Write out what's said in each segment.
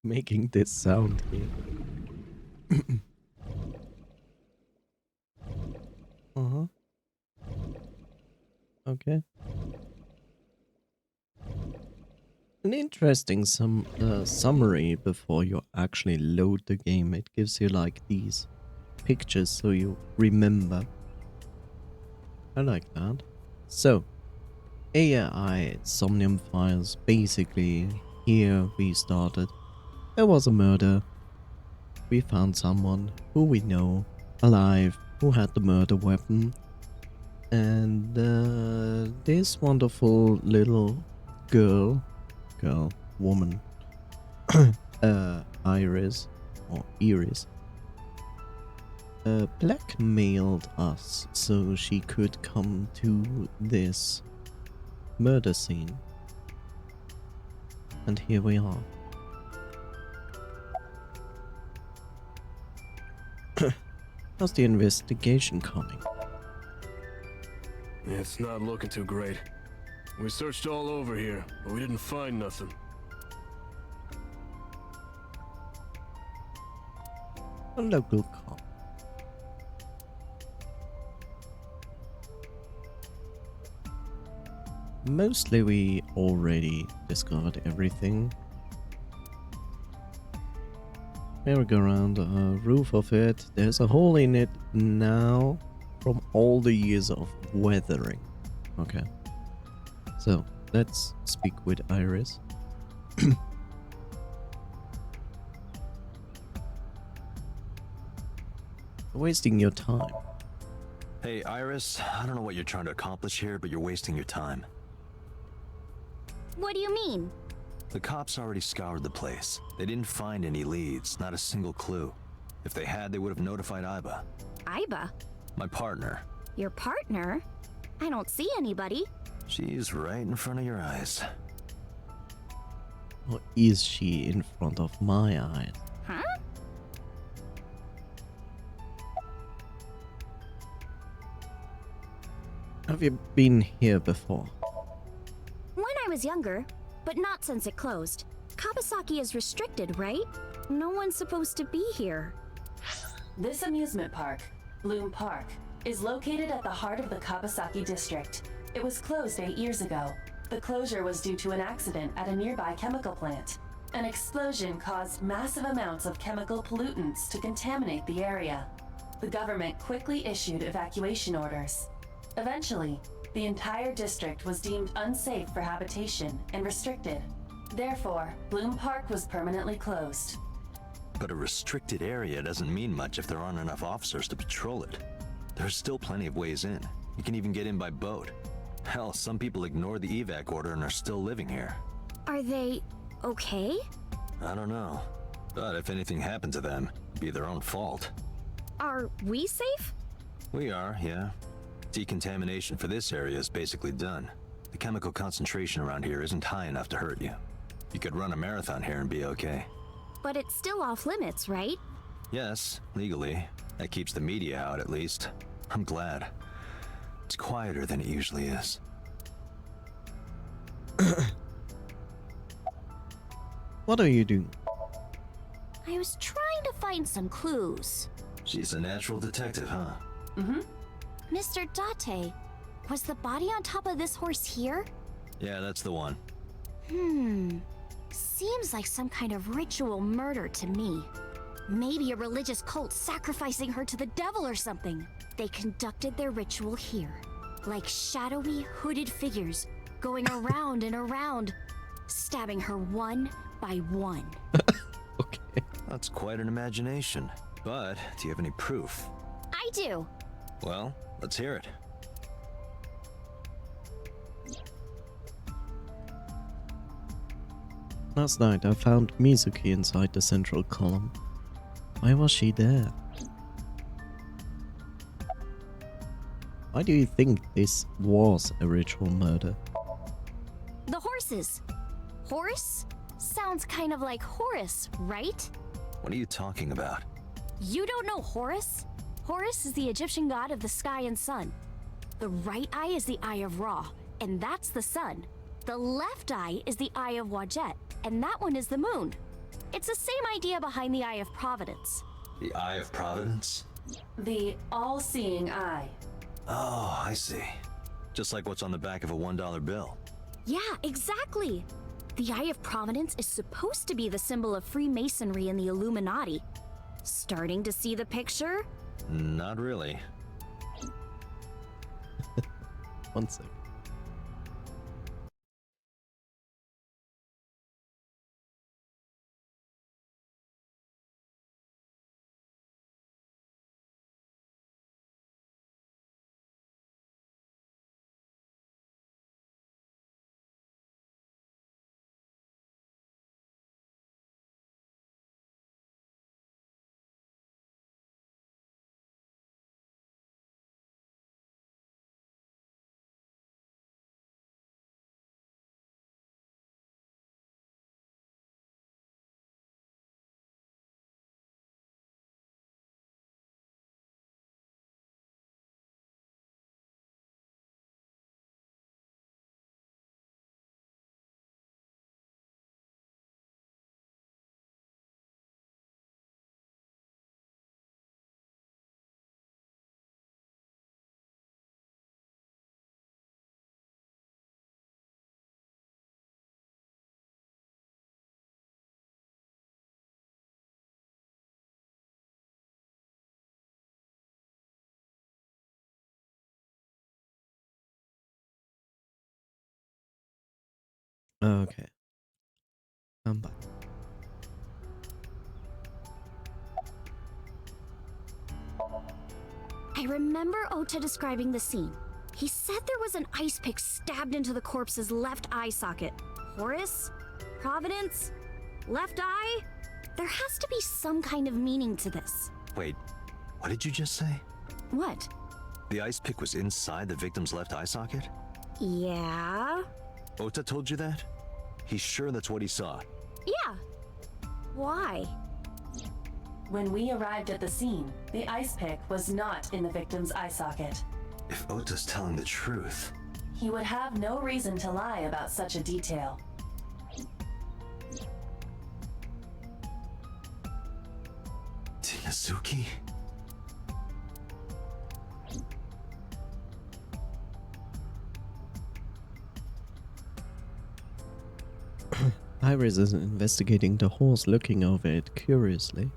making this sound here. Uh-huh. Okay. An interesting summary before you actually load the game. It gives you like these pictures so you remember. I like that. So, AI Somnium files. Basically, here we started. There was a murder. We found someone who we know alive, who had the murder weapon. And this wonderful little woman, Iris, blackmailed us so she could come to this murder scene. And here we are. How's the investigation coming? It's not looking too great. We searched all over here, but we didn't find nothing. A local cop. Mostly we already discovered everything. Merry-go-round, roof of it. There's a hole in it now from all the years of weathering. Okay. So, let's speak with Iris. Wasting your time. Hey, Iris, I don't know what you're trying to accomplish here, but you're wasting your time. What do you mean? The cops already scoured the place. They didn't find any leads, not a single clue. If they had, they would have notified Iba. Iba? My partner. Your partner? I don't see anybody. She's right in front of your eyes. Or is she in front of my eyes? Huh? Have you been here before? When I was younger, but not since it closed. Kawasaki is restricted, right? No one's supposed to be here. This amusement park, Bloom Park, is located at the heart of the Kawasaki district. It was closed 8 years ago. The closure was due to an accident at a nearby chemical plant. An explosion caused massive amounts of chemical pollutants to contaminate the area. The government quickly issued evacuation orders. Eventually, the entire district was deemed unsafe for habitation and restricted. Therefore, Bloom Park was permanently closed. But a restricted area doesn't mean much if there aren't enough officers to patrol it. There's still plenty of ways in. You can even get in by boat. Hell, some people ignored the evac order and are still living here. Are they okay? I don't know. But if anything happened to them, it'd be their own fault. Are we safe? We are, yeah. Decontamination for this area is basically done. The chemical concentration around here isn't high enough to hurt you. You could run a marathon here and be okay. But it's still off limits, right? Yes, legally. That keeps the media out at least. I'm glad. It's quieter than it usually is. What are you doing? I was trying to find some clues. She's a natural detective, huh? Mm-hmm. Mr. Date, was the body on top of this horse here? Yeah, that's the one. Seems like some kind of ritual murder to me. Maybe a religious cult sacrificing her to the devil or something. They conducted their ritual here, like shadowy, hooded figures, going around and around, stabbing her one by one. Okay. That's quite an imagination. But, do you have any proof? I do. Well, let's hear it. Last night I found Mizuki inside the central column. Why was she there? Why do you think this was a ritual murder? The horses. Horse? Sounds kind of like Horus, right? What are you talking about? You don't know Horus? Horus is the Egyptian god of the sky and sun. The right eye is the eye of Ra, and that's the sun. The left eye is the eye of Wadjet, and that one is the moon. It's the same idea behind the Eye of Providence. The Eye of Providence? The all-seeing eye. Oh, I see. Just like what's on the back of a $1 bill. Yeah, exactly. The Eye of Providence is supposed to be the symbol of Freemasonry and the Illuminati. Starting to see the picture? Not really. One sec. Okay. I'm back. I remember Ota describing the scene. He said there was an ice pick stabbed into the corpse's left eye socket. Horus? Providence? Left eye? There has to be some kind of meaning to this. Wait, what did you just say? What? The ice pick was inside the victim's left eye socket? Yeah? Ota told you that? He's sure that's what he saw. Yeah. Why? When we arrived at the scene, the ice pick was not in the victim's eye socket. If Ota's telling the truth... He would have no reason to lie about such a detail. Tinazuki? Iris is investigating the horse, looking over it curiously.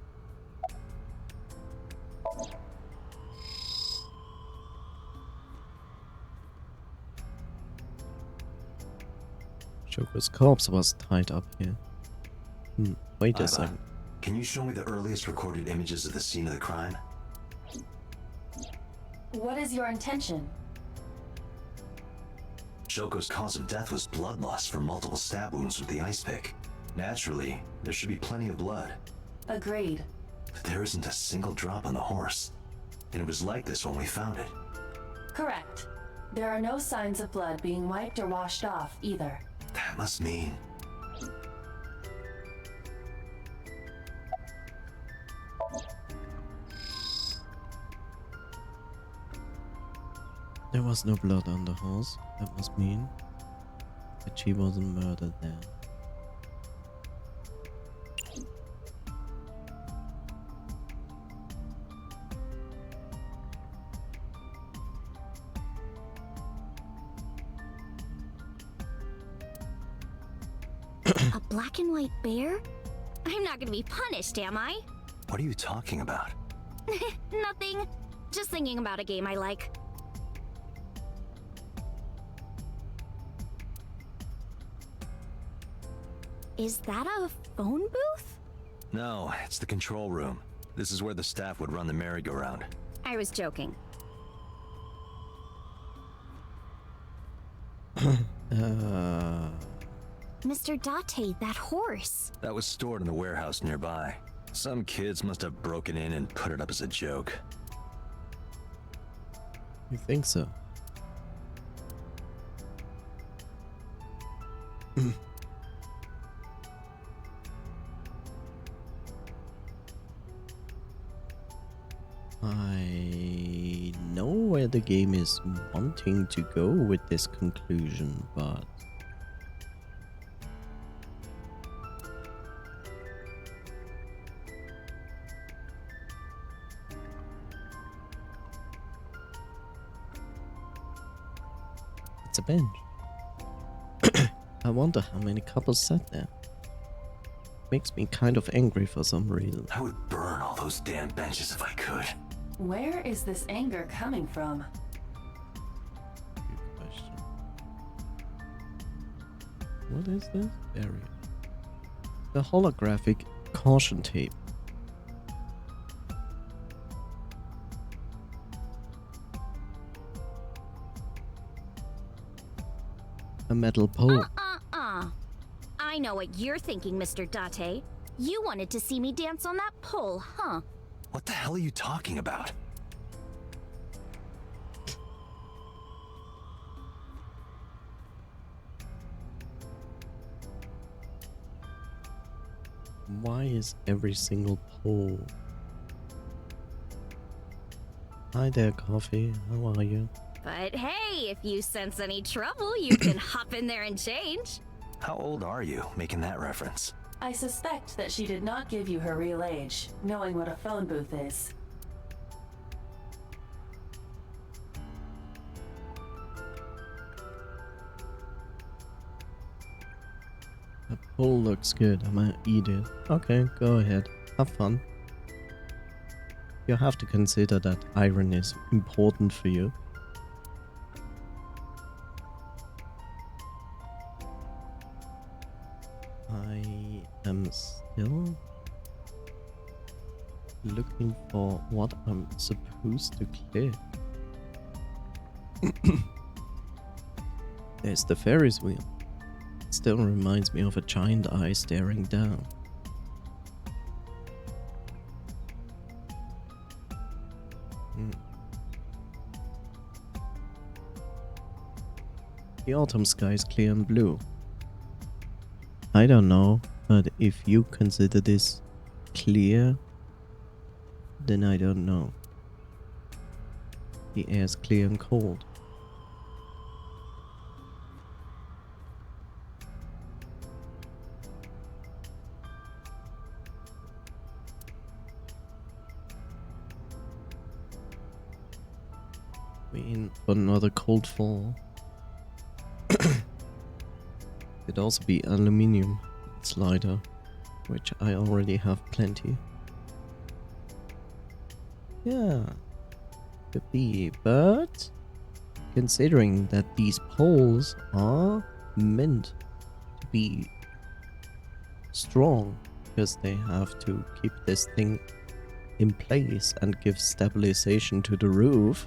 Shoko's corpse was tied up here. Wait a second. Can you show me the earliest recorded images of the scene of the crime? What is your intention? Shoko's cause of death was blood loss from multiple stab wounds with the ice pick. Naturally, there should be plenty of blood. Agreed. But there isn't a single drop on the horse. And it was like this when we found it. Correct. There are no signs of blood being wiped or washed off either. That must mean... There was no blood on the horse. That must mean that she wasn't murdered there. A black and white bear? I'm not gonna be punished, am I? What are you talking about? Nothing. Just thinking about a game I like. Is that a phone booth? No, it's the control room. This is where the staff would run the merry-go-round. I was joking. Mr. Date, that horse. That was stored in the warehouse nearby. Some kids must have broken in and put it up as a joke. You think so? I know where the game is wanting to go with this conclusion, but It's a bench. I wonder how many couples sat there. Makes me kind of angry for some reason. I would burn all those damn benches if I could. Where is this anger coming from? Good question. What is this? Barrier. The holographic caution tape. A metal pole. I know what you're thinking, Mr. Date. You wanted to see me dance on that pole, huh? What the hell are you talking about? Why is every single pole? Hi there, Coffee. How are you? But hey, if you sense any trouble, you can hop in there and change. How old are you, making that reference? I suspect that she did not give you her real age, knowing what a phone booth is. The pole looks good. I'm gonna eat it. Okay, go ahead. Have fun. You have to consider that iron is important for you. I am still looking for what I'm supposed to click. There's the Ferris wheel. It still reminds me of a giant eye staring down. The autumn sky is clear and blue. I don't know, but if you consider this clear, then I don't know. The air is clear and cold. We're in for another cold fall. Could also be aluminium. It's lighter, which I already have plenty. Yeah, could be, but considering that these poles are meant to be strong because they have to keep this thing in place and give stabilization to the roof,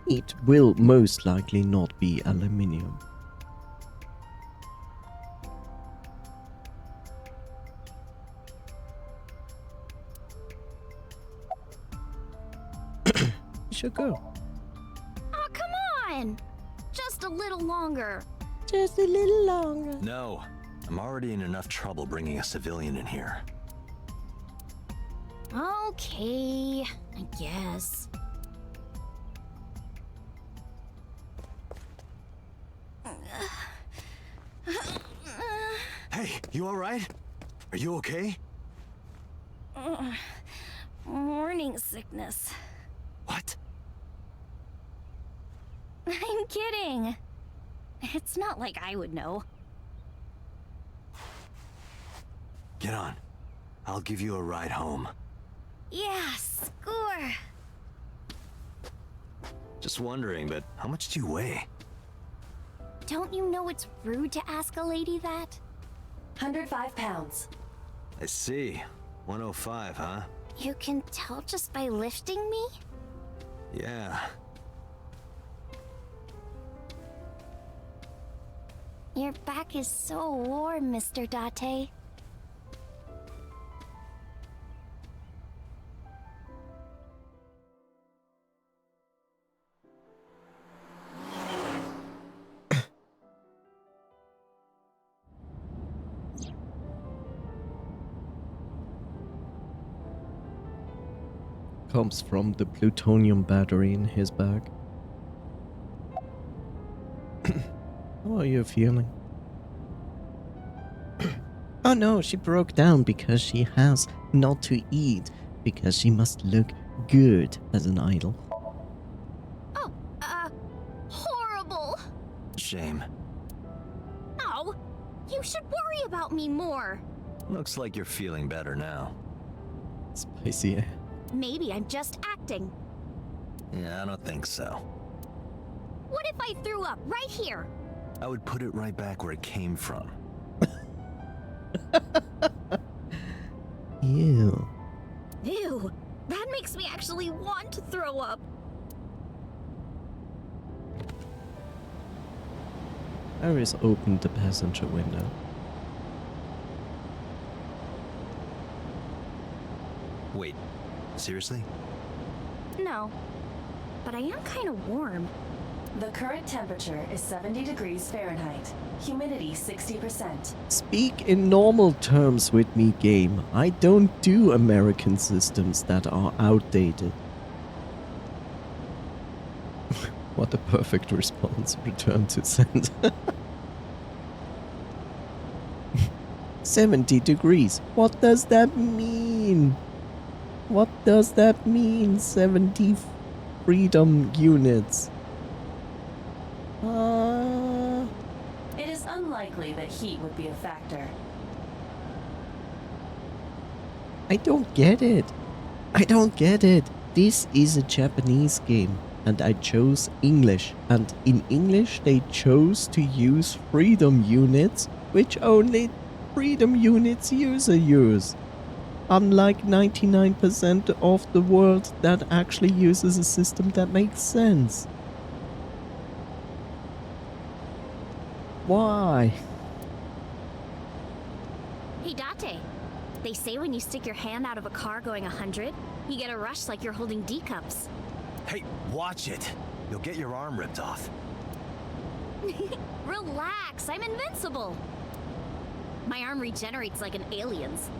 it will most likely not be aluminium. Should go. Oh, come on! Just a little longer. Just a little longer. No, I'm already in enough trouble bringing a civilian in here. Okay, I guess. Hey, you alright? Are you okay? Morning sickness. What? I'm kidding. It's not like I would know. Get on. I'll give you a ride home. Yeah, score. Just wondering, but how much do you weigh? Don't you know it's rude to ask a lady that? 105 pounds. I see. 105, huh? You can tell just by lifting me? Yeah. Your back is so warm, Mr. Date. Comes from the plutonium battery in his bag. How are you feeling? Oh no, she broke down because she has not to eat, because she must look good as an idol. Oh, horrible. shame. Oh, you should worry about me more. Looks like you're feeling better now. Spicy. Maybe I'm just acting. Yeah, I don't think so. What if I threw up right here? I would put it right back where it came from. Ew. Ew, that makes me actually want to throw up. Iris opened the passenger window. Wait, seriously? No, but I am kind of warm. The current temperature is 70 degrees Fahrenheit. Humidity 60%. Speak in normal terms with me, game. I don't do American systems that are outdated. What a perfect response. Return to sender. 70 degrees. What does that mean? What does that mean? 70 freedom units. It is unlikely that heat would be a factor. I don't get it. I don't get it. This is a Japanese game and I chose English. And in English they chose to use freedom units, which only freedom units user use. Unlike 99% of the world that actually uses a system that makes sense. Why? Hey, Date. They say when you stick your hand out of a car going 100, you get a rush like you're holding D cups. Hey, watch it! You'll get your arm ripped off. Relax, I'm invincible. My arm regenerates like an alien's.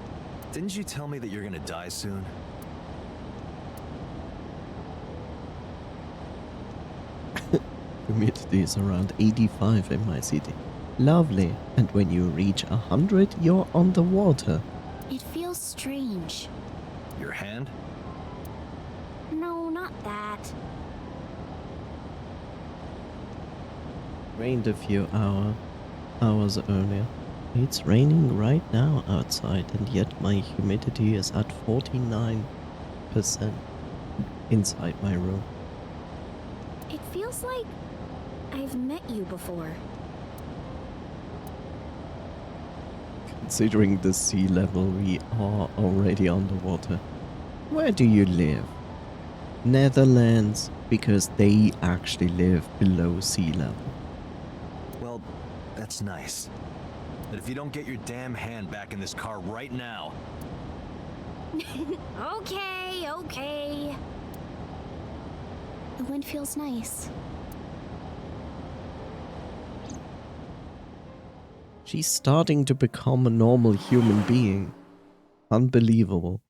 Didn't you tell me that you're gonna die soon? Humidity is around 85 in my city. Lovely. And when you reach 100, you're underwater. It feels strange. Your hand? No, not that. Rained a few hours earlier. It's raining right now outside, and yet my humidity is at 49% inside my room. It feels like I've met you before. Considering the sea level, we are already underwater. Where do you live? Netherlands, because they actually live below sea level. Well, that's nice. But if you don't get your damn hand back in this car right now... Okay, okay. The wind feels nice. She's starting to become a normal human being. Unbelievable.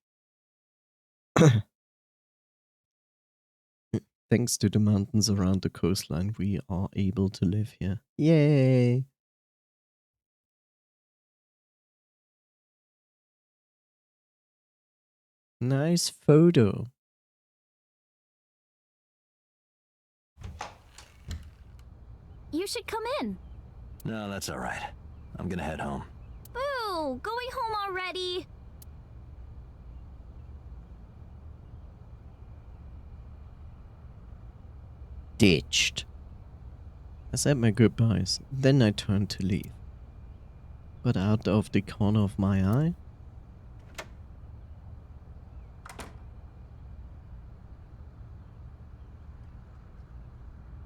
Thanks to the mountains around the coastline, we are able to live here. Yay! Nice photo. You should come in. No, that's alright. I'm gonna head home. Boo! Going home already? Ditched. I said my goodbyes, then I turned to leave. But out of the corner of my eye,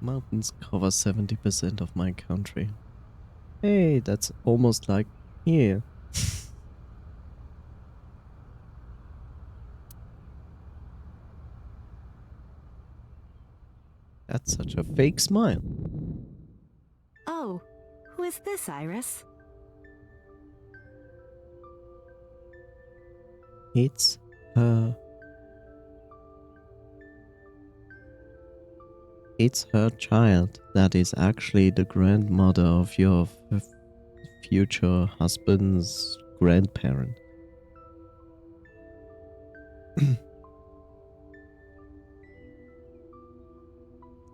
mountains cover 70% of my country. Hey, that's almost like here. That's such a fake smile. Oh, who is this, Iris? It's her. It's her child that is actually the grandmother of your future husband's grandparent.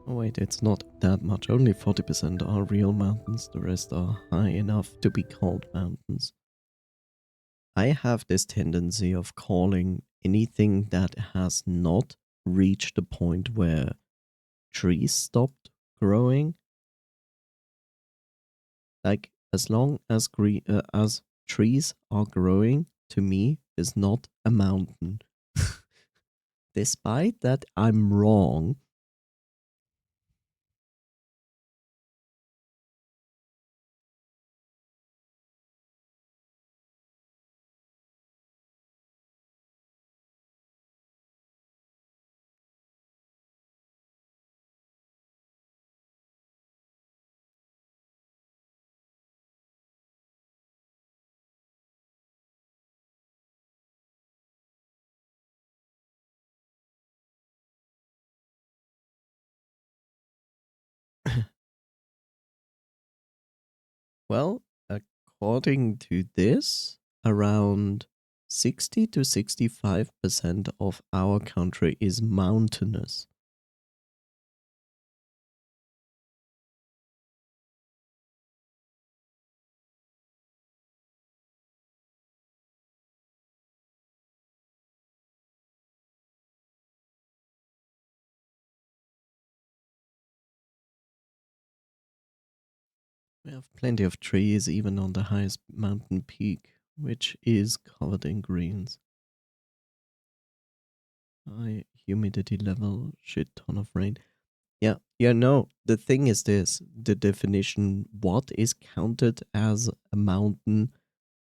Oh wait, it's not that much. Only 40% are real mountains. The rest are high enough to be called mountains. I have this tendency of calling anything that has not reached the point where trees stopped growing. Like, as long as as trees are growing, to me, is not a mountain. Despite that I'm wrong. Well, according to this, around 60 to 65% of our country is mountainous. We have plenty of trees even on the highest mountain peak, which is covered in greens. High humidity level, shit ton of rain. Yeah, no, the thing is this, the definition, what is counted as a mountain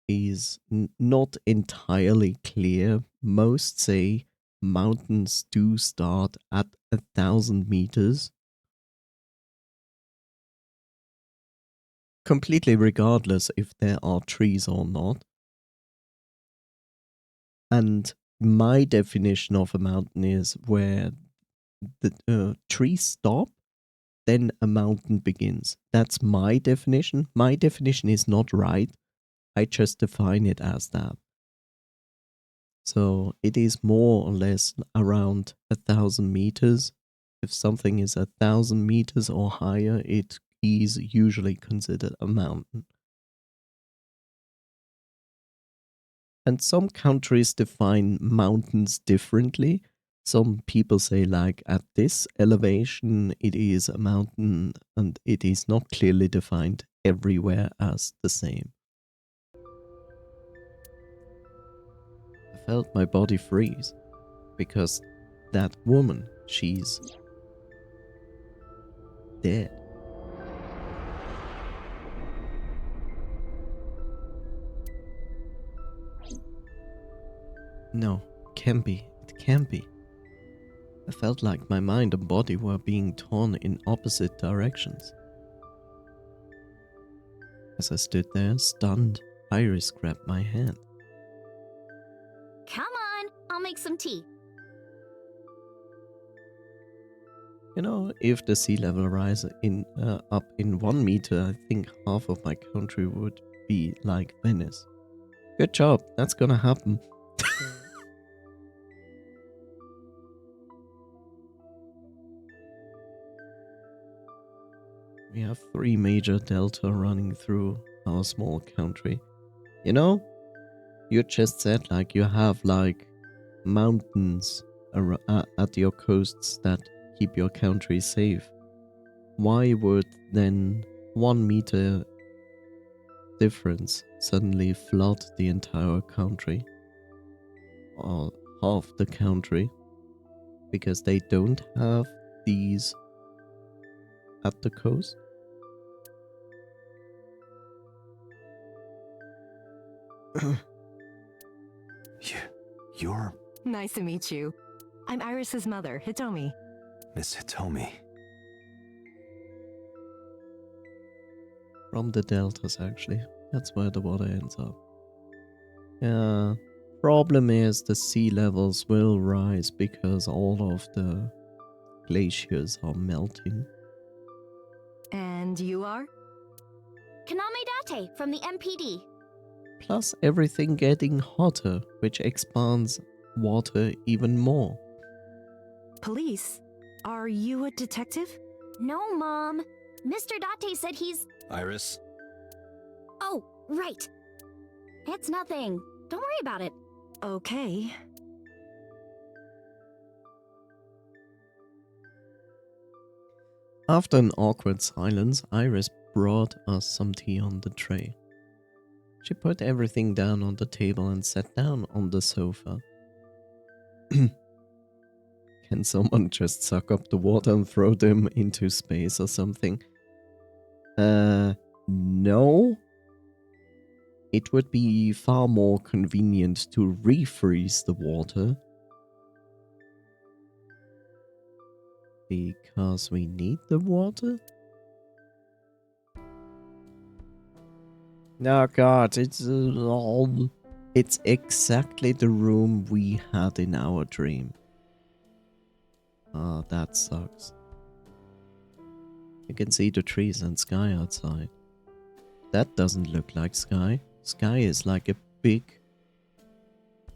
is not entirely clear. Most say mountains do start at 1,000 meters, completely regardless if there are trees or not. And my definition of a mountain is where the trees stop, then a mountain begins. That's my definition. My definition is not right. I just define it as that. So it is more or less around 1,000 meters. If something is 1,000 meters or higher, it is usually considered a mountain. And some countries define mountains differently. Some people say, like, at this elevation, it is a mountain, and it is not clearly defined everywhere as the same. I felt my body freeze because that woman, she's dead. No, can't be. It can't be. I felt like my mind and body were being torn in opposite directions. As I stood there, stunned, Iris grabbed my hand. Come on, I'll make some tea. You know, if the sea level rise up in 1 meter, I think half of my country would be like Venice. Good job, that's gonna happen. We have 3 major delta running through our small country. You know, you just said like you have like mountains at your coasts that keep your country safe. Why would then 1 meter difference suddenly flood the entire country? Or half the country? Because they don't have these at the coast? You're Nice to meet you. I'm Iris's mother, Hitomi. Miss Hitomi. From the deltas, actually. That's where the water ends up. Yeah. Problem is the sea levels will rise because all of the glaciers are melting. And you are? Kaname Date from the MPD. Plus everything getting hotter, which expands water even more. Police? Are you a detective? No, Mom. Mr. Date said he's... Iris? Oh, right. It's nothing. Don't worry about it. Okay. After an awkward silence, Iris brought us some tea on the tray. She put everything down on the table and sat down on the sofa. Can someone just suck up the water and throw them into space or something? No. It would be far more convenient to refreeze the water. Because we need the water? Oh god, it's exactly the room we had in our dream. Ah, that sucks. You can see the trees and sky outside. That doesn't look like sky. Sky is like a big,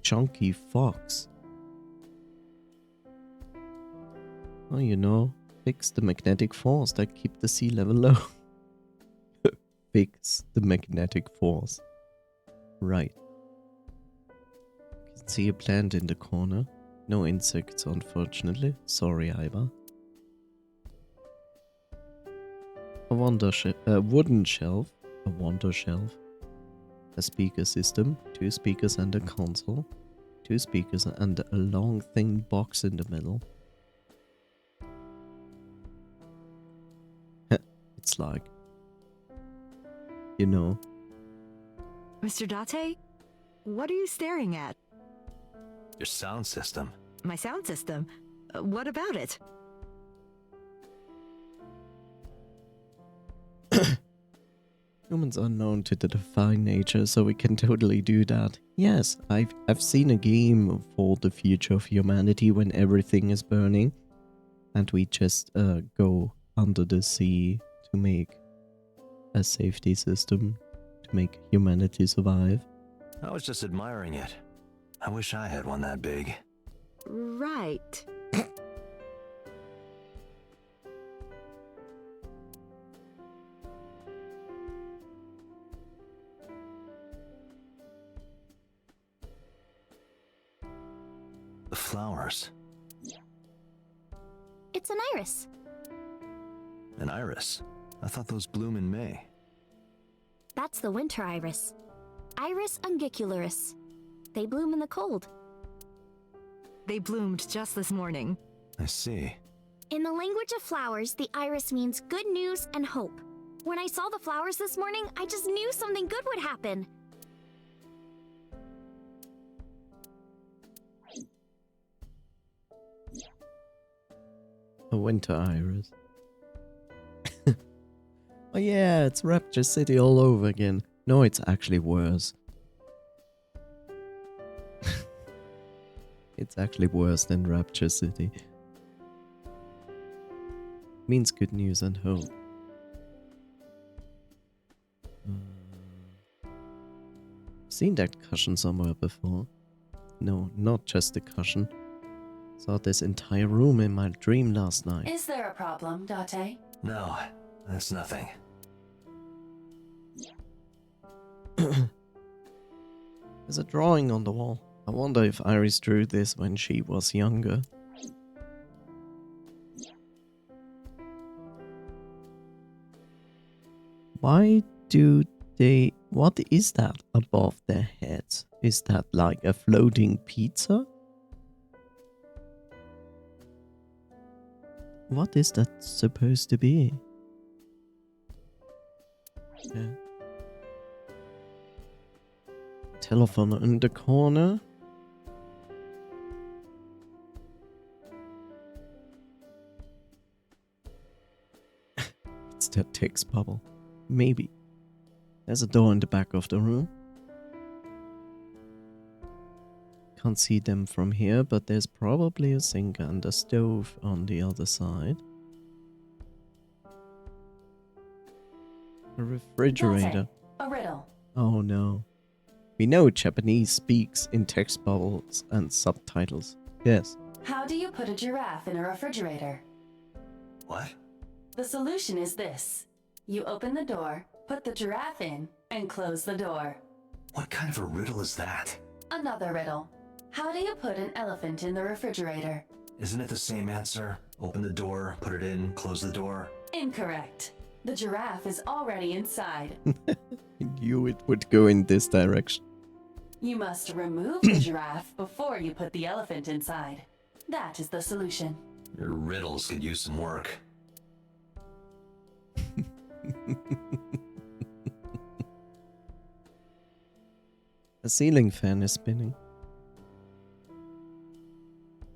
chunky fox. Oh, you know, fix the magnetic force that keep the sea level low. Fix the magnetic force. Right. You can see a plant in the corner. No insects, unfortunately. Sorry, Iva. A wooden shelf. A wonder shelf. A speaker system. 2 speakers and a console. 2 speakers and a long thin box in the middle. It's like, you know. Mr. Date? What are you staring at? Your sound system. My sound system? What about it? Humans are known to the divine nature, so we can totally do that. Yes, I've seen a game for the future of humanity when everything is burning, and we just go under the sea to make a safety system to make humanity survive. I was just admiring it. I wish I had one that big. Right. The flowers. It's an iris. An iris? I thought those bloom in May. That's the winter iris. Iris ungicularis. They bloom in the cold. They bloomed just this morning. I see. In the language of flowers, the iris means good news and hope. When I saw the flowers this morning, I just knew something good would happen. A winter iris. Oh yeah, it's Rapture City all over again. No, it's actually worse. It's actually worse than Rapture City. Means good news and hope. Seen that cushion somewhere before. No, not just the cushion. Saw this entire room in my dream last night. Is there a problem, Date? No, that's nothing. There's a drawing on the wall. I wonder if Iris drew this when she was younger. Why do they... What is that above their heads? Is that like a floating pizza? What is that supposed to be? Yeah. Telephone in the corner. It's that text bubble. Maybe. There's a door in the back of the room. Can't see them from here, but there's probably a sink and a stove on the other side. A refrigerator. A riddle. Oh no. We know Japanese speaks in text bubbles and subtitles. Yes. How do you put a giraffe in a refrigerator? What? The solution is this. You open the door, put the giraffe in, and close the door. What kind of a riddle is that? Another riddle. How do you put an elephant in the refrigerator? Isn't it the same answer? Open the door, put it in, close the door. Incorrect. The giraffe is already inside. I knew it would go in this direction. You must remove the giraffe before you put the elephant inside. That is the solution. Your riddles could use some work. A ceiling fan is spinning.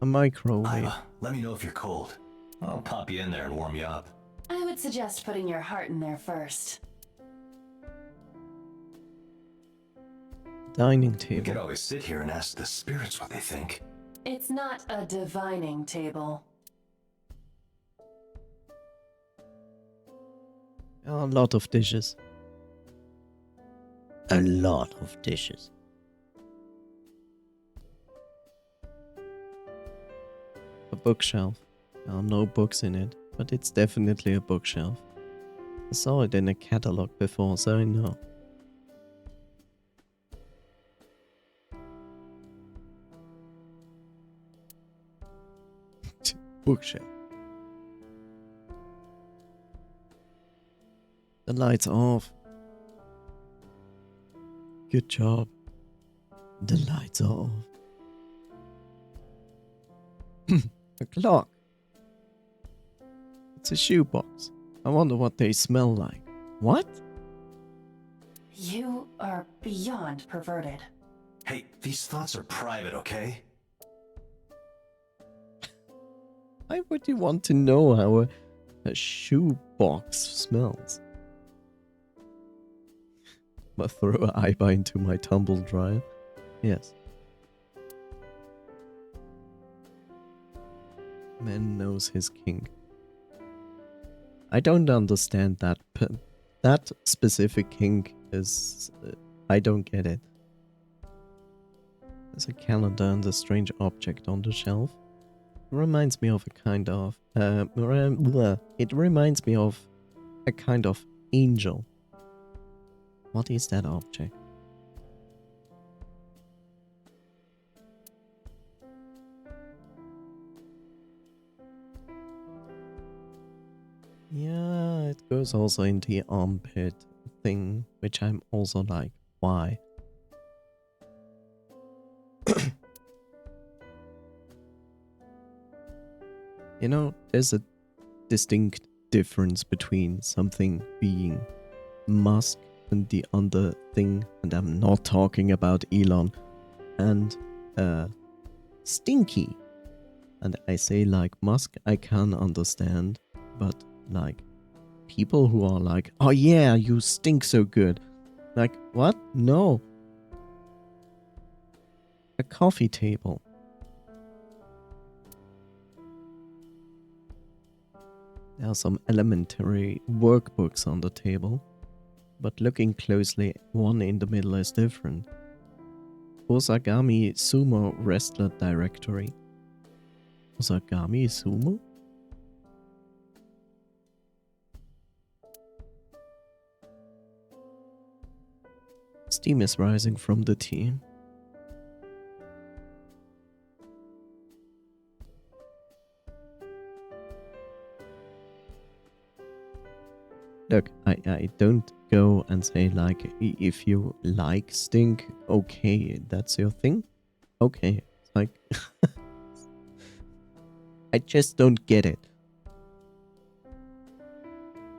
A microwave. Iva, let me know if you're cold. I'll pop you in there and warm you up. I would suggest putting your heart in there first. Dining We could table. always sit here and ask the spirits what they think. It's not a divining table. A lot of dishes. A lot of dishes. A bookshelf. There are no books in it, but it's definitely a bookshelf. I saw it in a catalog before, so I know. Bookshelf. The lights off. Good job. The lights are off. A clock. It's a shoebox. I wonder what they smell like. What? You are beyond perverted. Hey, these thoughts are private, okay? Why would you want to know how a shoebox smells? I'll throw an Iba into my tumble dryer. Yes. Man knows his kink. I don't understand that. That specific kink is... I don't get it. There's a calendar and a strange object on the shelf. It reminds me of a kind of... it reminds me of a kind of angel. What is that object? Yeah, it goes also in the armpit thing, which I'm also like, why? You know, there's a distinct difference between something being musk and the other thing, and I'm not talking about Elon, and stinky. And I say like musk, I can understand, but like people who are like, oh yeah, you stink so good. Like, what? No. A coffee table. There are some elementary workbooks on the table, but looking closely, one in the middle is different. Osagami Sumo Wrestler Directory. Osagami Sumo? Steam is rising from the tea. Look, I don't go and say like, if you like stink, okay, that's your thing. Okay, it's like, I just don't get it.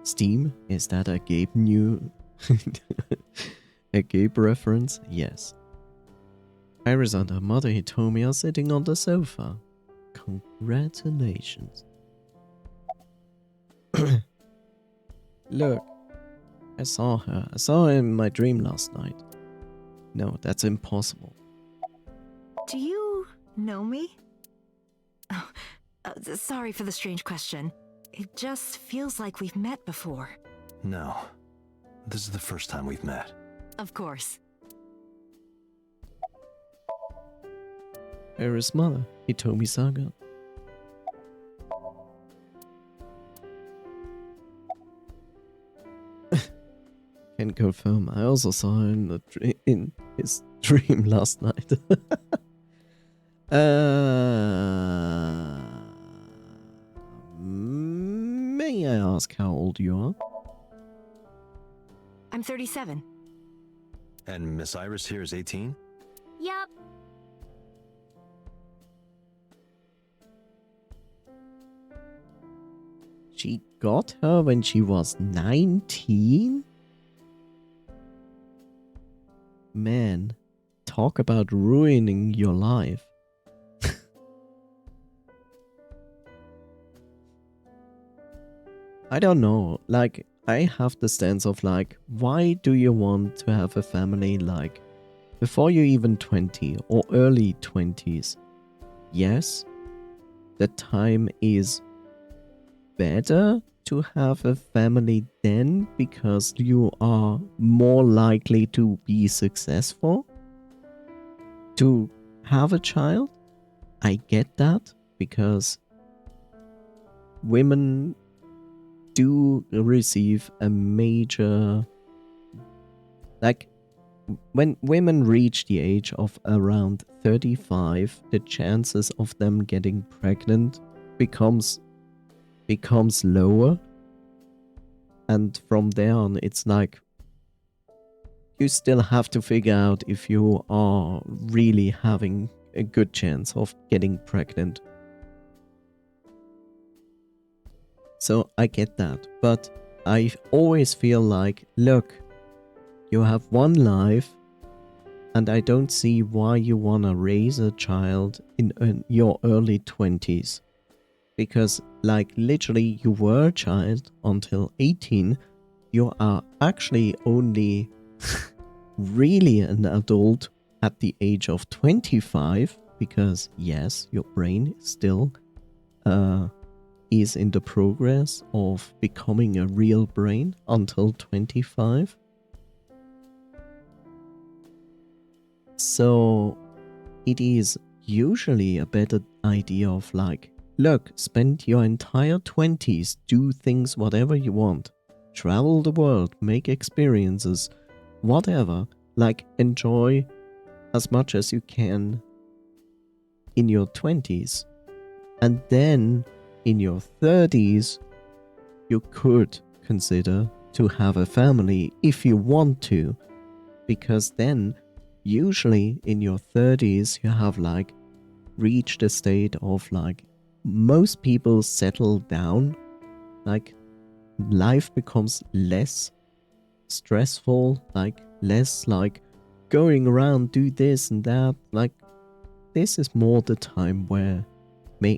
Steam, is that a Gabe new, a Gabe reference? Yes. Iris and her mother Hitomi are sitting on the sofa. Congratulations. Look, I saw her. I saw her in my dream last night. No, that's impossible. Do you know me? Oh, sorry for the strange question. It just feels like we've met before. No. This is the first time we've met. Of course. Iris' mother, Hitomi Saga. Can confirm. I also saw her in his dream last night. May I ask how old you are? I'm 37. And Miss Iris here is 18? Yup. She got her when she was 19? Man, talk about ruining your life. I don't know, like, I have the stance of like, why do you want to have a family like before you're even 20 or early 20s? Yes, the time is better to have a family then because you are more likely to be successful to have a child. I get that because women do receive a major, like, when women reach the age of around 35, the chances of them getting pregnant becomes lower, and from there on it's like you still have to figure out if you are really having a good chance of getting pregnant. So I get that, but I always feel like, look, you have one life, and I don't see why you wanna raise a child in your early 20s. Because, like, literally, you were a child until 18. You are actually only really an adult at the age of 25. Because, yes, your brain still is in the progress of becoming a real brain until 25. So, it is usually a better idea of like, look, spend your entire 20s, do things whatever you want. Travel the world, make experiences, whatever. Like, enjoy as much as you can in your 20s. And then, in your 30s, you could consider to have a family if you want to. Because then, usually in your 30s, you have like reached a state of like, most people settle down, like life becomes less stressful, like less like going around do this and that. Like, this is more the time where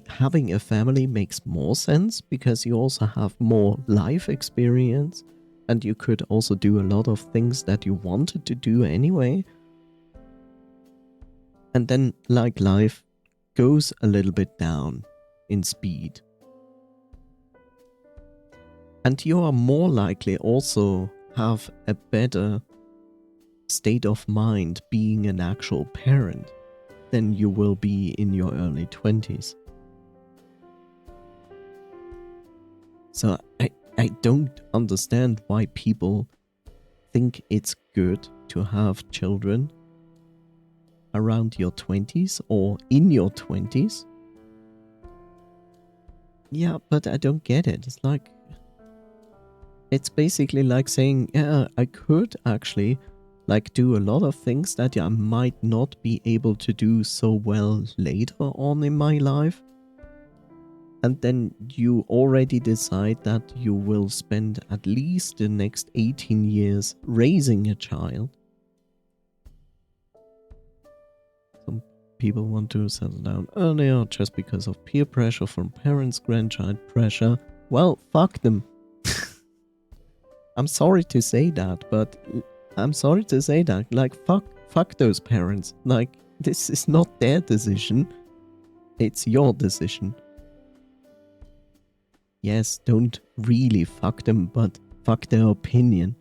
having a family makes more sense because you also have more life experience and you could also do a lot of things that you wanted to do anyway. And then like life goes a little bit down in speed. And you are more likely also have a better state of mind being an actual parent than you will be in your early 20s. So I don't understand why people think it's good to have children around your 20s or in your 20s. Yeah, but I don't get it. It's like, it's basically like saying, yeah, I could actually like do a lot of things that I might not be able to do so well later on in my life. And then you already decide that you will spend at least the next 18 years raising a child. Some people want to settle down earlier just because of peer pressure from parents, grandchild pressure. Well, fuck them. I'm sorry to say that, but I'm sorry to say that. Like, fuck those parents. Like, this is not their decision. It's your decision. Yes, don't really fuck them, but fuck their opinion.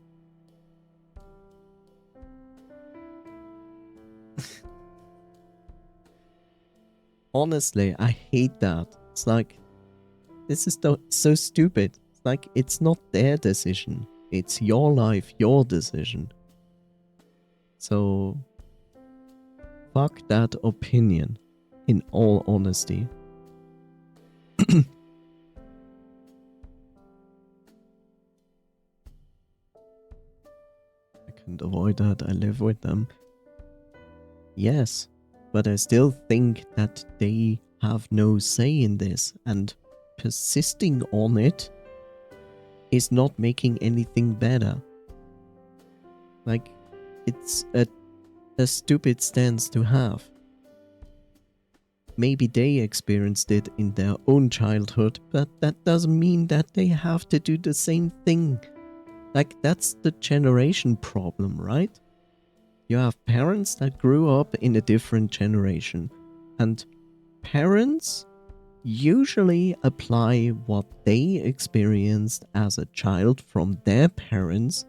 Honestly, I hate that. It's like, this is so stupid. It's like, it's not their decision. It's your life, your decision. So, fuck that opinion, in all honesty. I can't avoid that, I live with them. Yes, but I still think that they have no say in this, and persisting on it is not making anything better. Like, it's a stupid stance to have. Maybe they experienced it in their own childhood, but that doesn't mean that they have to do the same thing. Like, that's the generation problem, right? You have parents that grew up in a different generation, and parents usually apply what they experienced as a child from their parents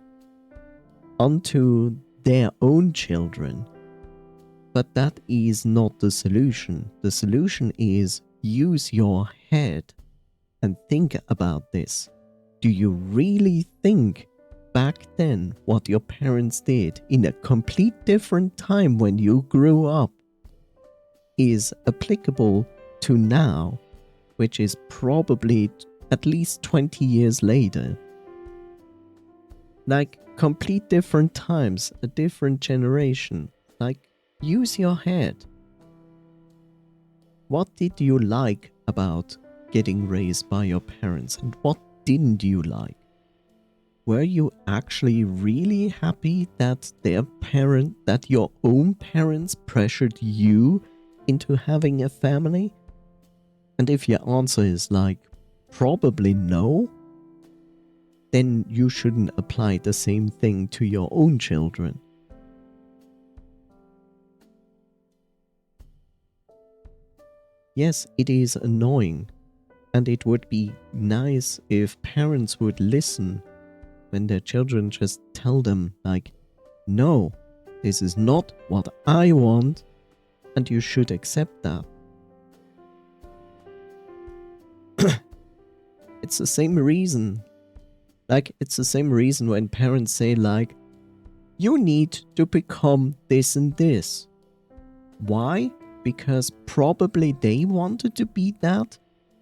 onto their own children. But that is not the solution. The solution is use your head and think about this. Do you really think back then what your parents did in a complete different time when you grew up is applicable to now, which is probably at least 20 years later? Like, complete different times, a different generation. Like, use your head. What did you like about getting raised by your parents, and what didn't you like? Were you actually really happy that that your own parents pressured you into having a family? And if your answer is like, probably no, then you shouldn't apply the same thing to your own children. Yes, it is annoying, and it would be nice if parents would listen when their children just tell them, like, no, this is not what I want, and you should accept that. It's the same reason. Like, it's the same reason when parents say, like, you need to become this and this. Why? Because probably they wanted to be that,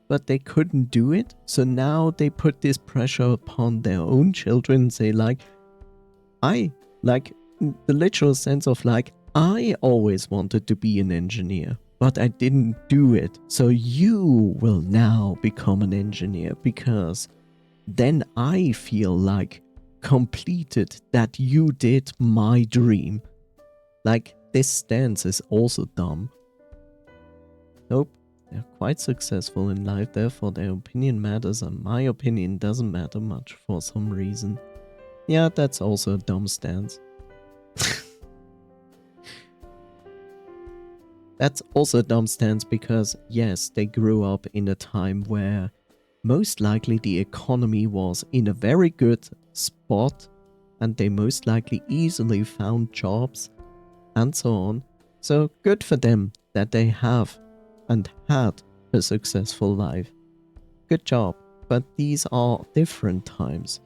but they couldn't do it. So now they put this pressure upon their own children and say, like, the literal sense of, like, I always wanted to be an engineer, but I didn't do it. So you will now become an engineer, because then I feel like completed that you did my dream. Like, this stance is also dumb. Nope, they're quite successful in life, therefore their opinion matters, and my opinion doesn't matter much for some reason. Yeah, that's also a dumb stance. That's also a dumb stance because, yes, they grew up in a time where most likely the economy was in a very good spot, and they most likely easily found jobs and so on. So good for them that they have and had a successful life. Good job. But these are different times.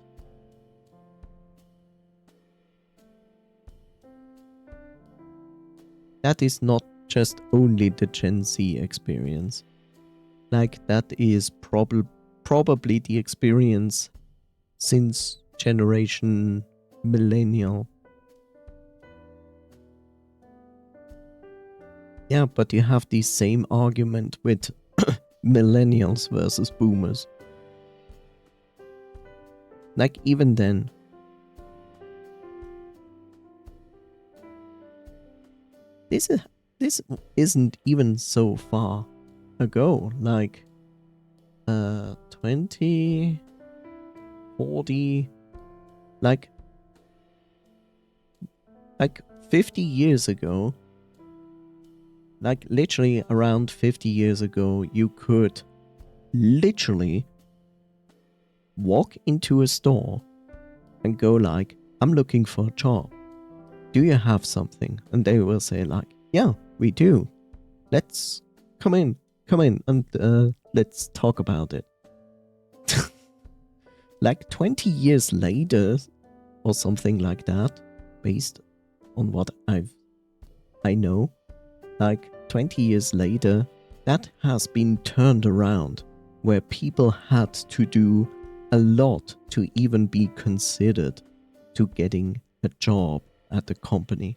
That is not just only the Gen Z experience. Like, that is probably the experience since generation millennial. Yeah, but you have the same argument with millennials versus boomers. Like, even then. This isn't even so far ago. Like, 20, 40, like 50 years ago. Like, literally around 50 years ago, you could literally walk into a store and go like, I'm looking for a job. Do you have something? And they will say like, yeah, we do. Let's come in and let's talk about it. like 20 years later or something like that, based on what I know, like 20 years later, that has been turned around, where people had to do a lot to even be considered to getting a job at the company.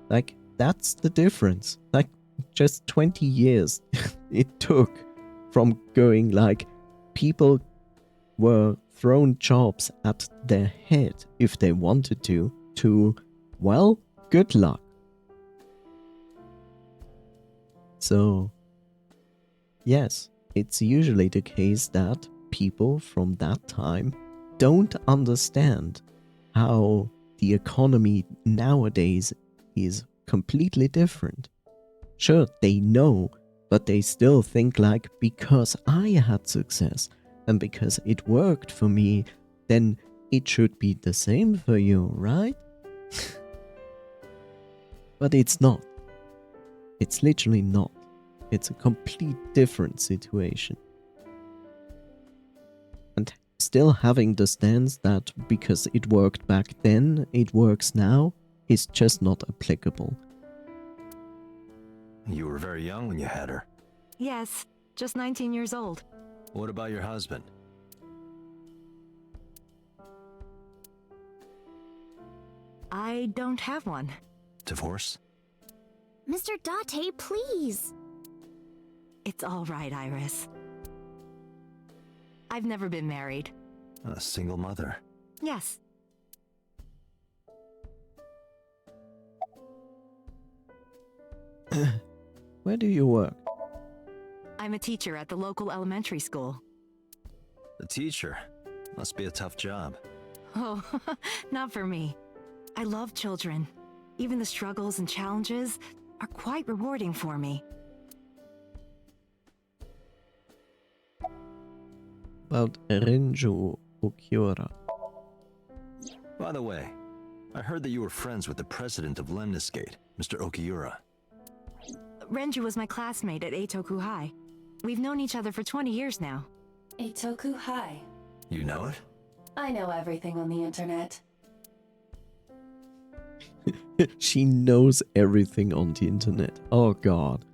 Like, that's the difference. Like, just 20 years it took from going like people were thrown jobs at their head if they wanted to, well, good luck. So, yes, it's usually the case that people from that time don't understand how the economy nowadays is completely different. Sure, they know, but they still think like, because I had success and because it worked for me, then it should be the same for you, right? But it's not. It's literally not. It's a complete different situation. And still having the stance that because it worked back then, it works now, is just not applicable. You were very young when you had her. Yes, just 19 years old. What about your husband? I don't have one. Divorce? Mr. Date, please. It's all right, Iris. I've never been married. A single mother. Yes. Where do you work? I'm a teacher at the local elementary school. A teacher? Must be a tough job. Oh, not for me. I love children. Even the struggles and challenges are quite rewarding for me. About Renju Okiura. By the way, I heard that you were friends with the president of Lemniscate, Mr. Okiura. Renju was my classmate at Eitoku High. We've known each other for 20 years now. Eitoku High. You know it? I know everything on the internet. She knows everything on the internet. Oh god.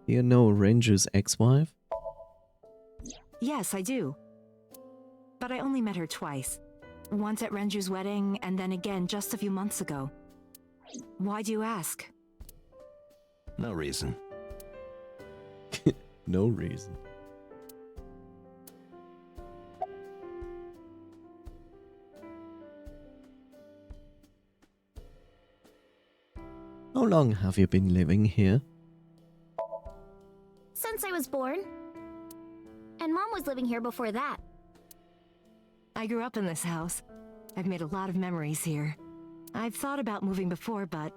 Do you know Renju's ex-wife? Yes, I do. But I only met her twice. Once at Renju's wedding, and then again just a few months ago. Why do you ask? No reason. No reason. How long have you been living here? Since I was born. And Mom was living here before that. I grew up in this house. I've made a lot of memories here. I've thought about moving before, but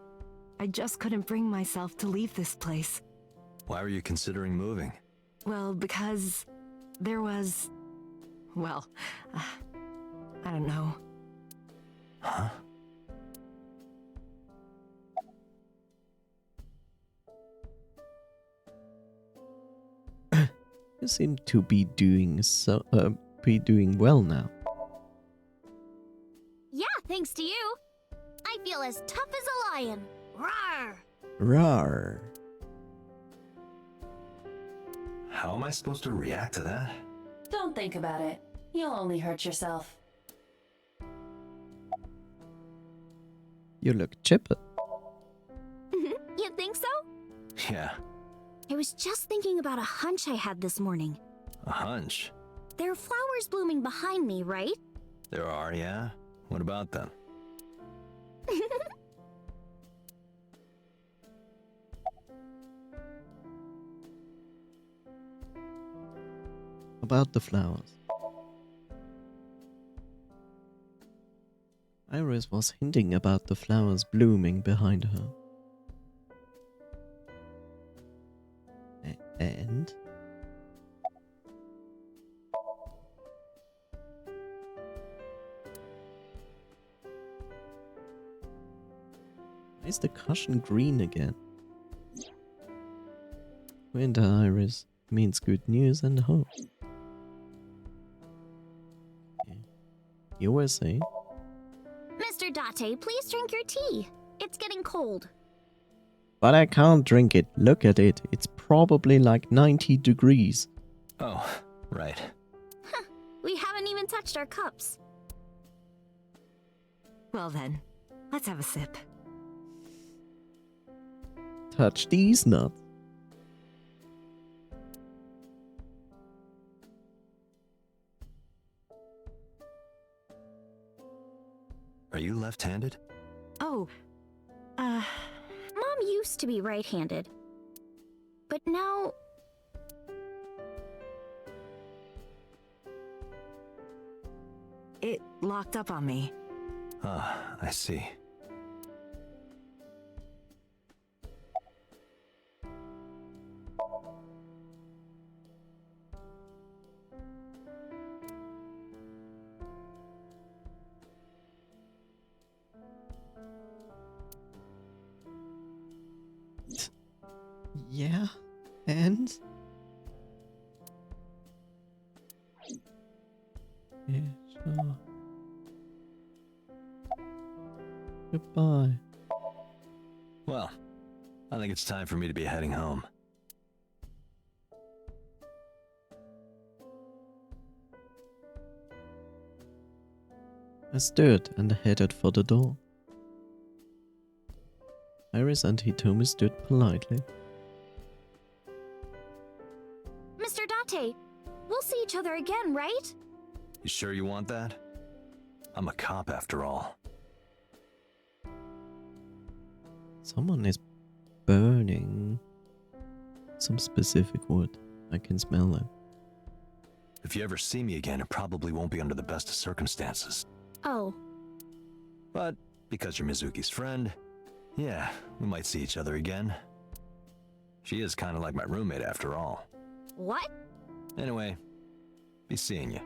I just couldn't bring myself to leave this place. Why were you considering moving? Well, because there was... well, I don't know. Huh? You seem to be doing well now. Yeah, thanks to you. I feel as tough as a lion. Rawr! Rawr. How am I supposed to react to that? Don't think about it. You'll only hurt yourself. You look chipper. You think so? Yeah, I was just thinking about a hunch I had this morning. a hunch. There are flowers blooming behind me, right? There are, yeah? What about them? About the flowers. Iris was hinting about the flowers blooming behind her. And? Why is the cushion green again? Winter Iris means good news and hope. You were saying? Mr. Date, please drink your tea. It's getting cold. But I can't drink it. Look at it. It's probably like 90 degrees. Oh, right. We haven't even touched our cups. Well then, let's have a sip. Touch these nuts. Are you left-handed? Oh, Mom used to be right-handed. But now... it locked up on me. Ah, I see. Yeah, and? Yeah, sure. Goodbye. Well, I think it's time for me to be heading home. I stood and headed for the door. Iris and Hitomi stood politely. Mr. Date, we'll see each other again, right? You sure you want that? I'm a cop after all. Someone is burning some specific wood. I can smell it. If you ever see me again, it probably won't be under the best of circumstances. Oh, But because you're Mizuki's friend, yeah, we might see each other again. She is kind of like my roommate after all. what? Anyway, be seeing you.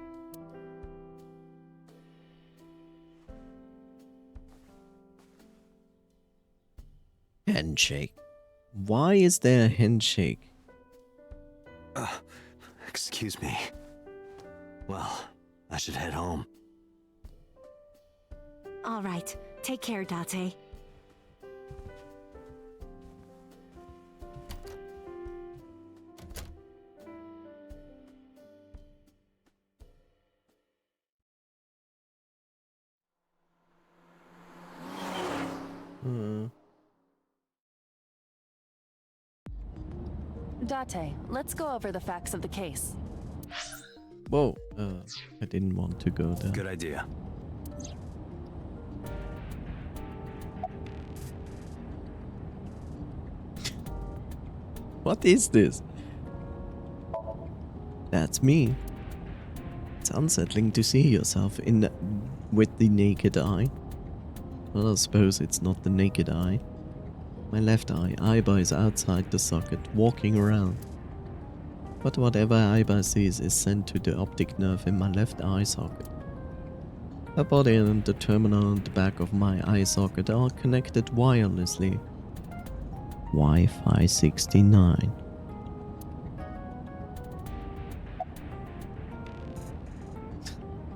Handshake. Why is there a handshake? Excuse me. Well, I should head home. All right, take care, Date. Date, let's go over the facts of the case. Whoa, I didn't want to go there. Good idea. What is this? That's me. It's unsettling to see yourself in with the naked eye. Well, I suppose it's not the naked eye. My left eye, Aiba is outside the socket, walking around. But whatever Aiba sees is sent to the optic nerve in my left eye socket. Her body and the terminal on the back of my eye socket are connected wirelessly. Wi-Fi 69.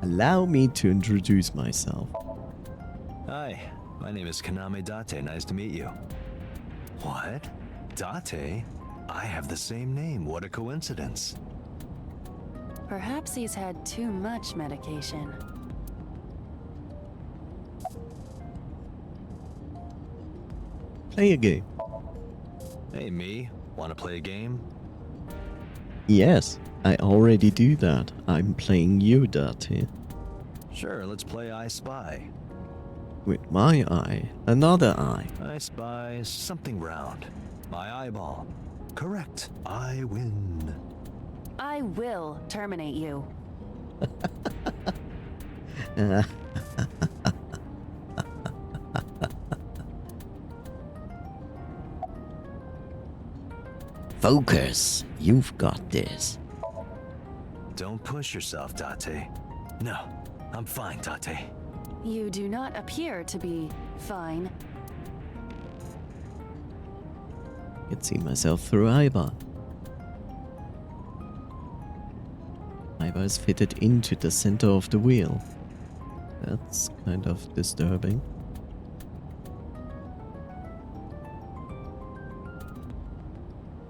Allow me to introduce myself. Hi, my name is Kaname Date. Nice to meet you. What? Date? I have the same name. What a coincidence. Perhaps he's had too much medication. Play a game. Hey, me. Want to play a game? Yes, I already do that. I'm playing you, Date. Sure, let's play I Spy. With my eye, another eye. I spy something round. My eyeball. Correct. I win. I will terminate you. Focus. You've got this. Don't push yourself, Date. No, I'm fine, Date. You do not appear to be fine. I can see myself through Aiba. Aiba is fitted into the center of the wheel. That's kind of disturbing.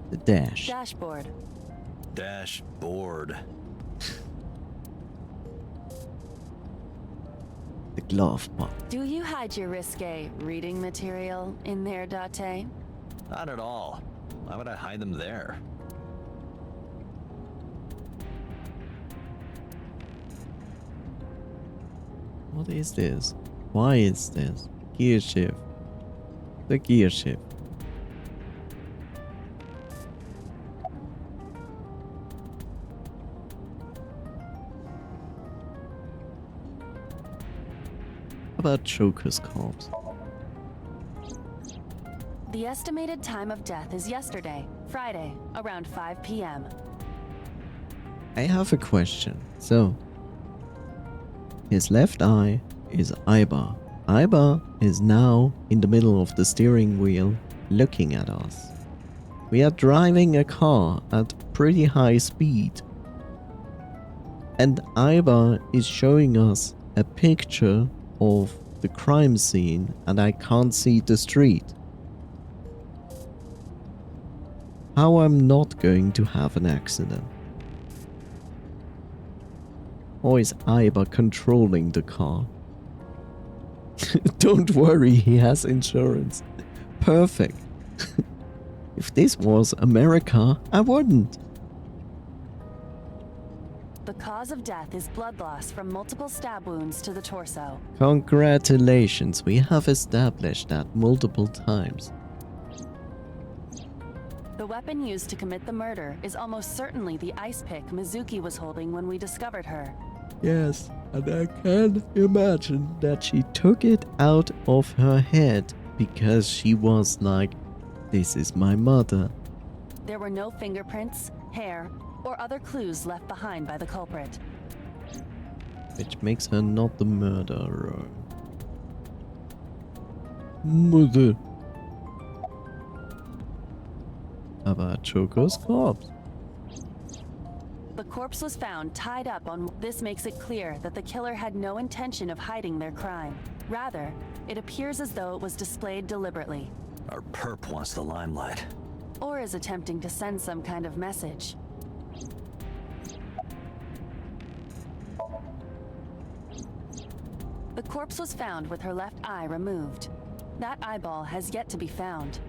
The dash. Dashboard. Dashboard. The glove box. Do you hide your risque reading material in there, Date? Not at all. Why would I hide them there? What is this? Why is this? Gear shift. The gear shift. How about Joker's corpse? The estimated time of death is yesterday, Friday, around 5 p.m. I have a question. So, his left eye is Iba. Iba is now in the middle of the steering wheel looking at us. We are driving a car at pretty high speed. And Iba is showing us a picture of the crime scene and I can't see the street. How I'm not going to have an accident? Or is Iba controlling the car? Don't worry, he has insurance. Perfect. If this was America, I wouldn't. The cause of death is blood loss from multiple stab wounds to the torso. Congratulations, we have established that multiple times. The weapon used to commit the murder is almost certainly the ice pick Mizuki was holding when we discovered her. Yes, and I can imagine that she took it out of her head because she was like, this is my mother. There were no fingerprints, hair, or other clues left behind by the culprit. Which makes her not the murderer. Mother. How about Choco's corpse? The corpse was found tied up on. This makes it clear that the killer had no intention of hiding their crime. Rather, it appears as though it was displayed deliberately. Our perp wants the limelight. Or is attempting to send some kind of message. The corpse was found with her left eye removed. That eyeball has yet to be found.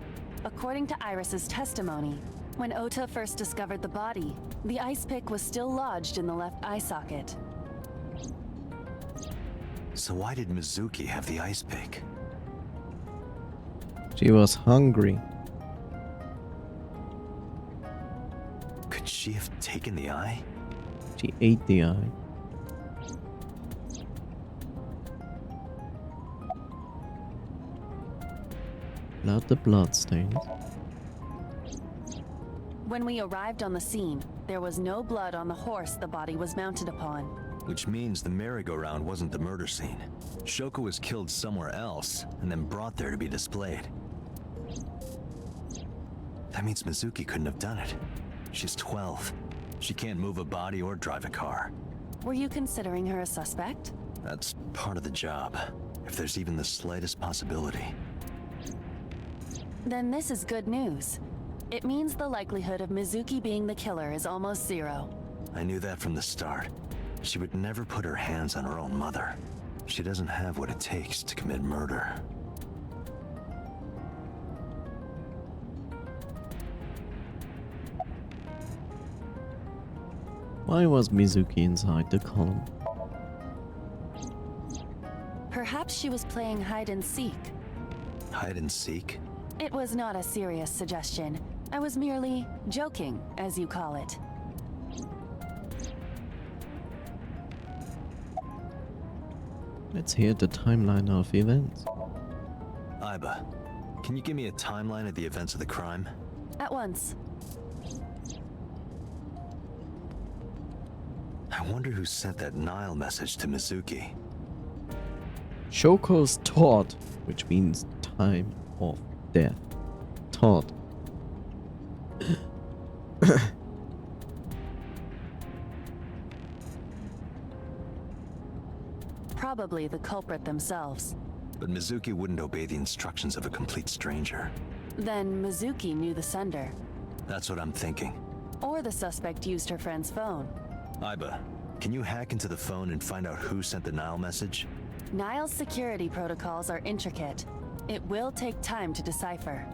According to Iris's testimony, when Ota first discovered the body, the ice pick was still lodged in the left eye socket. So why did Mizuki have the ice pick? She was hungry. Could she have taken the eye? She ate the eye. Blood the bloodstains. When we arrived on the scene, there was no blood on the horse the body was mounted upon. Which means the merry-go-round wasn't the murder scene. Shoko was killed somewhere else and then brought there to be displayed. That means Mizuki couldn't have done it. She's 12. She can't move a body or drive a car. Were you considering her a suspect? That's part of the job, if there's even the slightest possibility. Then this is good news. It means the likelihood of Mizuki being the killer is almost zero. I knew that from the start. She would never put her hands on her own mother. She doesn't have what it takes to commit murder. Why was Mizuki inside the column? Perhaps she was playing hide and seek. Hide and seek? It was not a serious suggestion. I was merely joking, as you call it. Let's hear the timeline of events. Iba, can you give me a timeline of the events of the crime? At once. I wonder who sent that Nile message to Mizuki. Shoko's Todd, which means time of death. Todd. probably the culprit themselves. But Mizuki wouldn't obey the instructions of a complete stranger. Then Mizuki knew the sender. That's what I'm thinking. Or the suspect used her friend's phone. Aiba, can you hack into the phone and find out who sent the Nile message? Nile's security protocols are intricate. It will take time to decipher.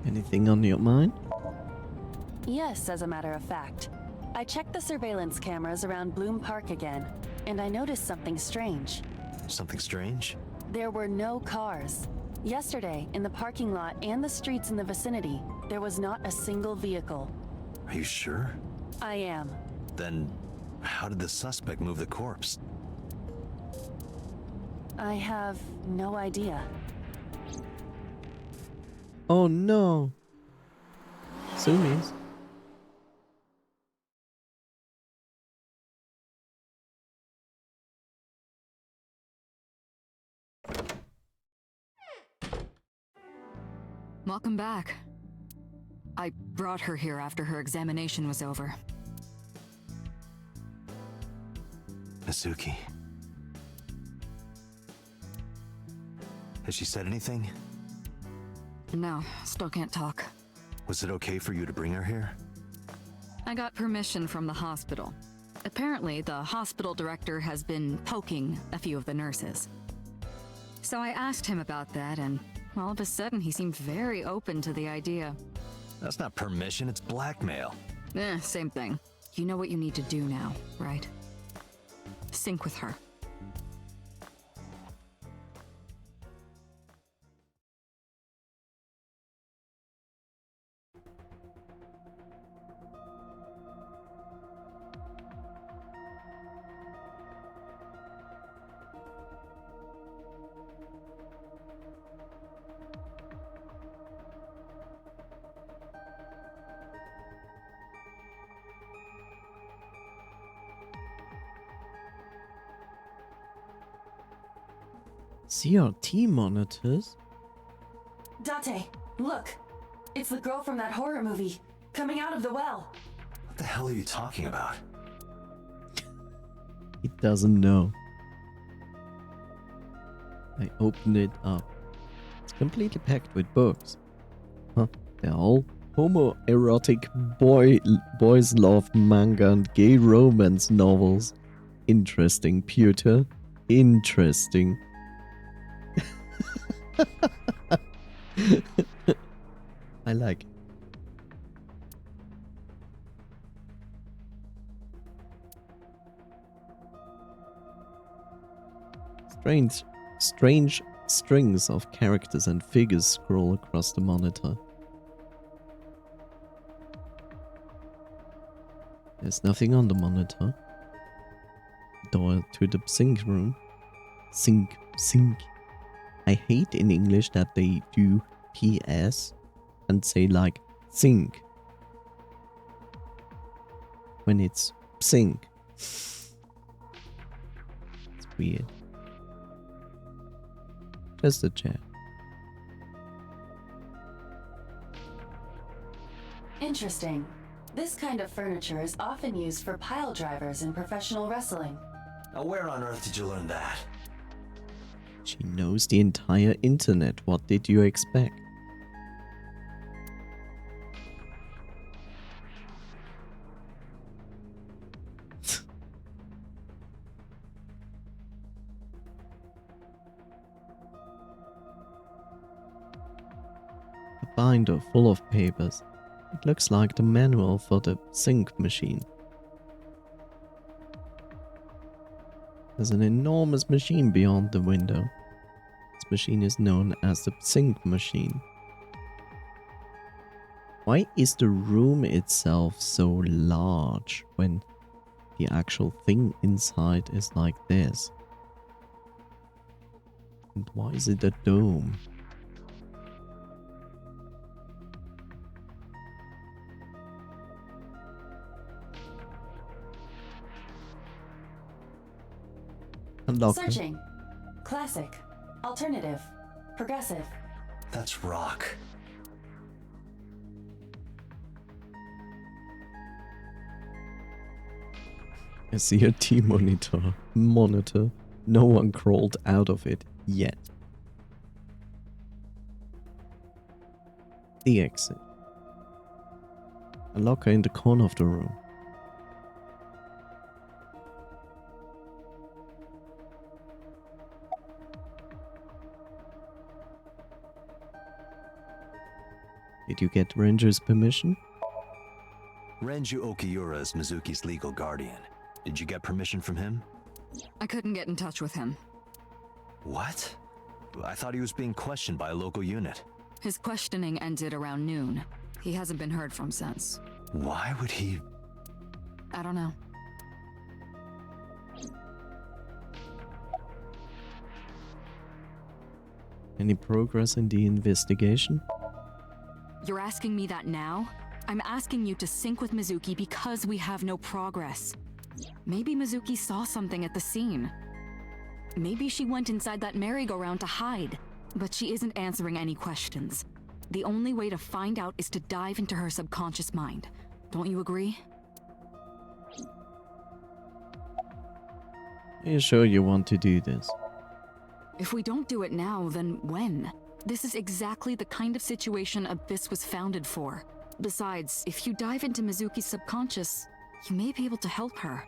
Anything on your mind? Yes, as a matter of fact. I checked the surveillance cameras around Bloom Park again, and I noticed something strange. Something strange? There were no cars. Yesterday, in the parking lot and the streets in the vicinity, there was not a single vehicle. Are you sure? I am. Then, how did the suspect move the corpse? I have no idea. Oh no. Zoomies. Welcome back. I brought her here after her examination was over. Mizuki. Has she said anything? No, still can't talk. Was it okay for you to bring her here? I got permission from the hospital. Apparently, the hospital director has been poking a few of the nurses. So I asked him about that, and all of a sudden he seemed very open to the idea. That's not permission, it's blackmail. Same thing. You know what you need to do now, right? Sync with her. CRT monitors? Date, look! It's the girl from that horror movie, coming out of the well. What the hell are you talking about? He doesn't know. I opened it up. It's completely packed with books. Huh? They're all homoerotic boys love manga and gay romance novels. Interesting, Pewter. Interesting. I like it. Strange strings of characters and figures scroll across the monitor. There's nothing on the monitor. Door to the sink room. Sink. I hate in English that they do PS and say like sink when it's sink. It's weird. Just a chat. Interesting. This kind of furniture is often used for pile drivers in professional wrestling. Now where on earth did you learn that? She knows the entire internet. What did you expect? A binder full of papers. It looks like the manual for the sink machine. There's an enormous machine beyond the window. This machine is known as the sink machine. Why is the room itself so large when the actual thing inside is like this? And why is it a dome? Unlock it. Searching. Classic. Alternative. Progressive. That's rock. I see a T monitor. No one crawled out of it yet. The exit. A locker in the corner of the room. Did you get Ranger's permission? Renju Okiura is Mizuki's legal guardian. Did you get permission from him? I couldn't get in touch with him. What? I thought he was being questioned by a local unit. His questioning ended around noon. He hasn't been heard from since. Why would he... I don't know. Any progress in the investigation? You're asking me that now? I'm asking you to sync with Mizuki because we have no progress. Maybe Mizuki saw something at the scene. Maybe she went inside that merry-go-round to hide, but she isn't answering any questions. The only way to find out is to dive into her subconscious mind. Don't you agree? Are you sure you want to do this? If we don't do it now, then when? This is exactly the kind of situation Abyss was founded for. Besides, if you dive into Mizuki's subconscious, you may be able to help her.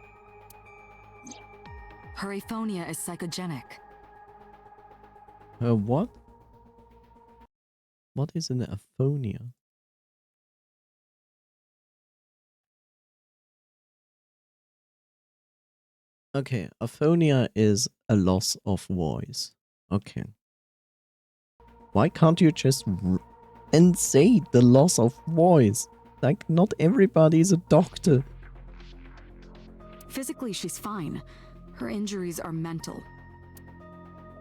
Her aphonia is psychogenic. Her what? What is an aphonia? Okay, aphonia is a loss of voice. Okay. Why can't you just and say the loss of voice? Like, not everybody is a doctor. Physically, she's fine. Her injuries are mental.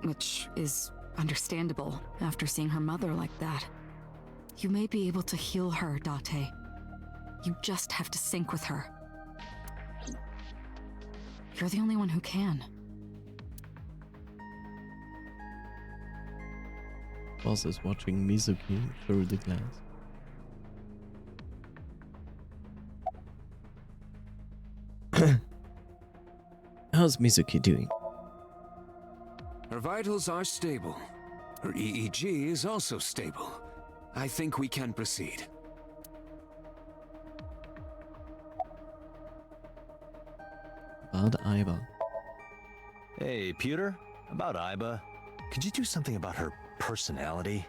Which is understandable after seeing her mother like that. You may be able to heal her, Date. You just have to sync with her. You're the only one who can. Boss is watching Mizuki through the glass. How's Mizuki doing? Her vitals are stable. Her EEG is also stable. I think we can proceed. About Aiba. Hey, Pewter? About Aiba. Could you do something about her personality?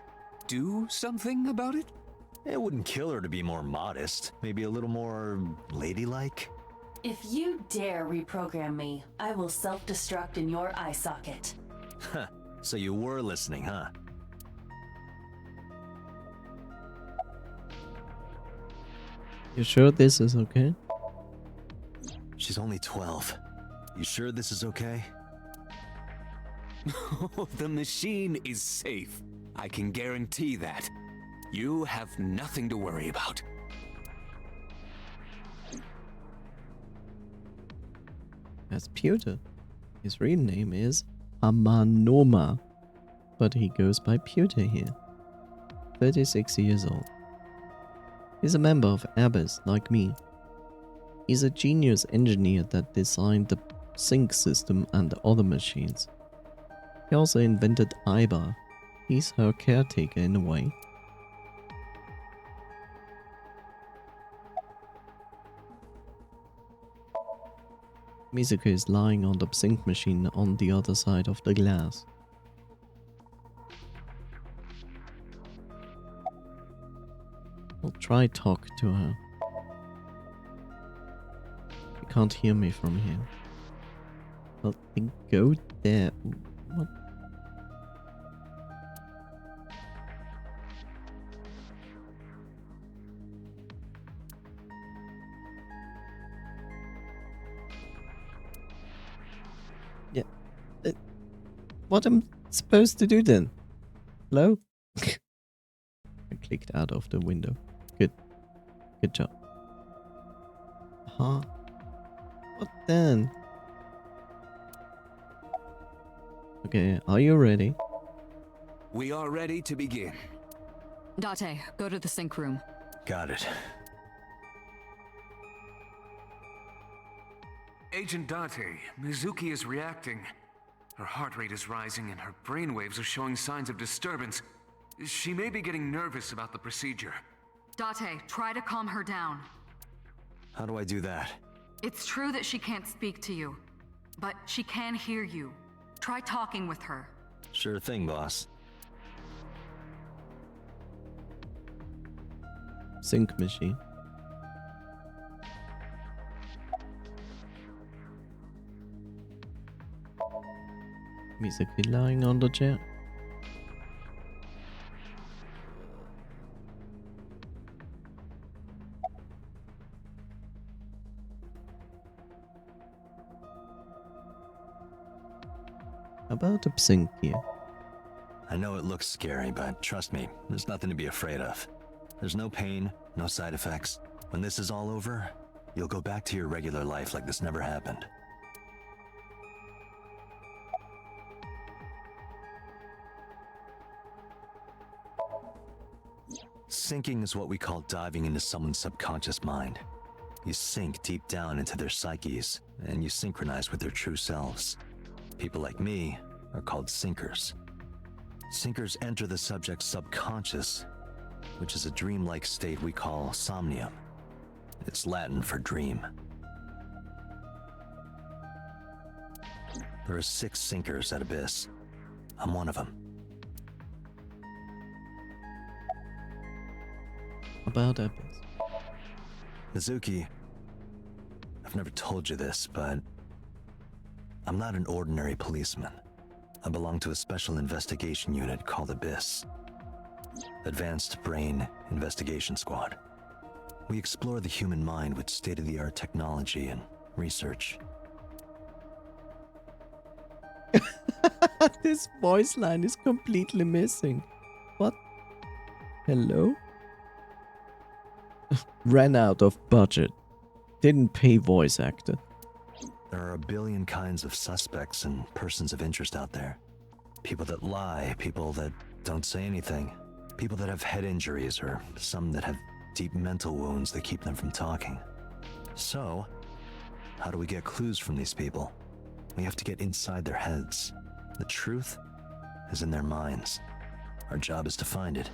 Do something about it? It wouldn't kill her to be more modest. Maybe a little more ladylike? If you dare reprogram me, I will self-destruct in your eye socket. Huh. So you were listening, huh? You sure this is okay? She's only 12. You sure this is okay? The machine is safe. I can guarantee that. You have nothing to worry about. That's Pewter. His real name is Amanoma, but he goes by Pewter here. 36 years old. He's a member of Abyss, like me. He's a genius engineer that designed the sync system and other machines. He also invented Aiba. He's her caretaker in a way. Mizuki is lying on the sync machine on the other side of the glass. I'll try talk to her. She can't hear me from here. Well, then go there. What? Yeah. What am I supposed to do then? Hello? I clicked out of the window. Good. Good job. Huh? What then? Okay, are you ready? We are ready to begin. Date, go to the sync room. Got it. Agent Date, Mizuki is reacting. Her heart rate is rising and her brainwaves are showing signs of disturbance. She may be getting nervous about the procedure. Date, try to calm her down. How do I do that? It's true that she can't speak to you, but she can hear you. Try talking with her. Sure thing, boss. Sync machine. Mizuki lying on the chair. About a Psinky. I know it looks scary, but trust me, there's nothing to be afraid of. There's no pain, no side effects. When this is all over, you'll go back to your regular life like this never happened. Sinking is what we call diving into someone's subconscious mind. You sink deep down into their psyches, and you synchronize with their true selves. People like me are called sinkers. Sinkers enter the subject's subconscious, which is a dreamlike state we call Somnium. It's Latin for dream. There are 6 sinkers at Abyss. I'm one of them. About Abyss. Mizuki, I've never told you this, but I'm not an ordinary policeman. I belong to a special investigation unit called Abyss. Advanced Brain Investigation Squad. We explore the human mind with state-of-the-art technology and research. This voice line is completely missing. What? Hello? Ran out of budget. Didn't pay voice actor. There are a billion kinds of suspects and persons of interest out there. People that lie, people that don't say anything, people that have head injuries, or some that have deep mental wounds that keep them from talking. So, how do we get clues from these people? We have to get inside their heads. The truth is in their minds. Our job is to find it.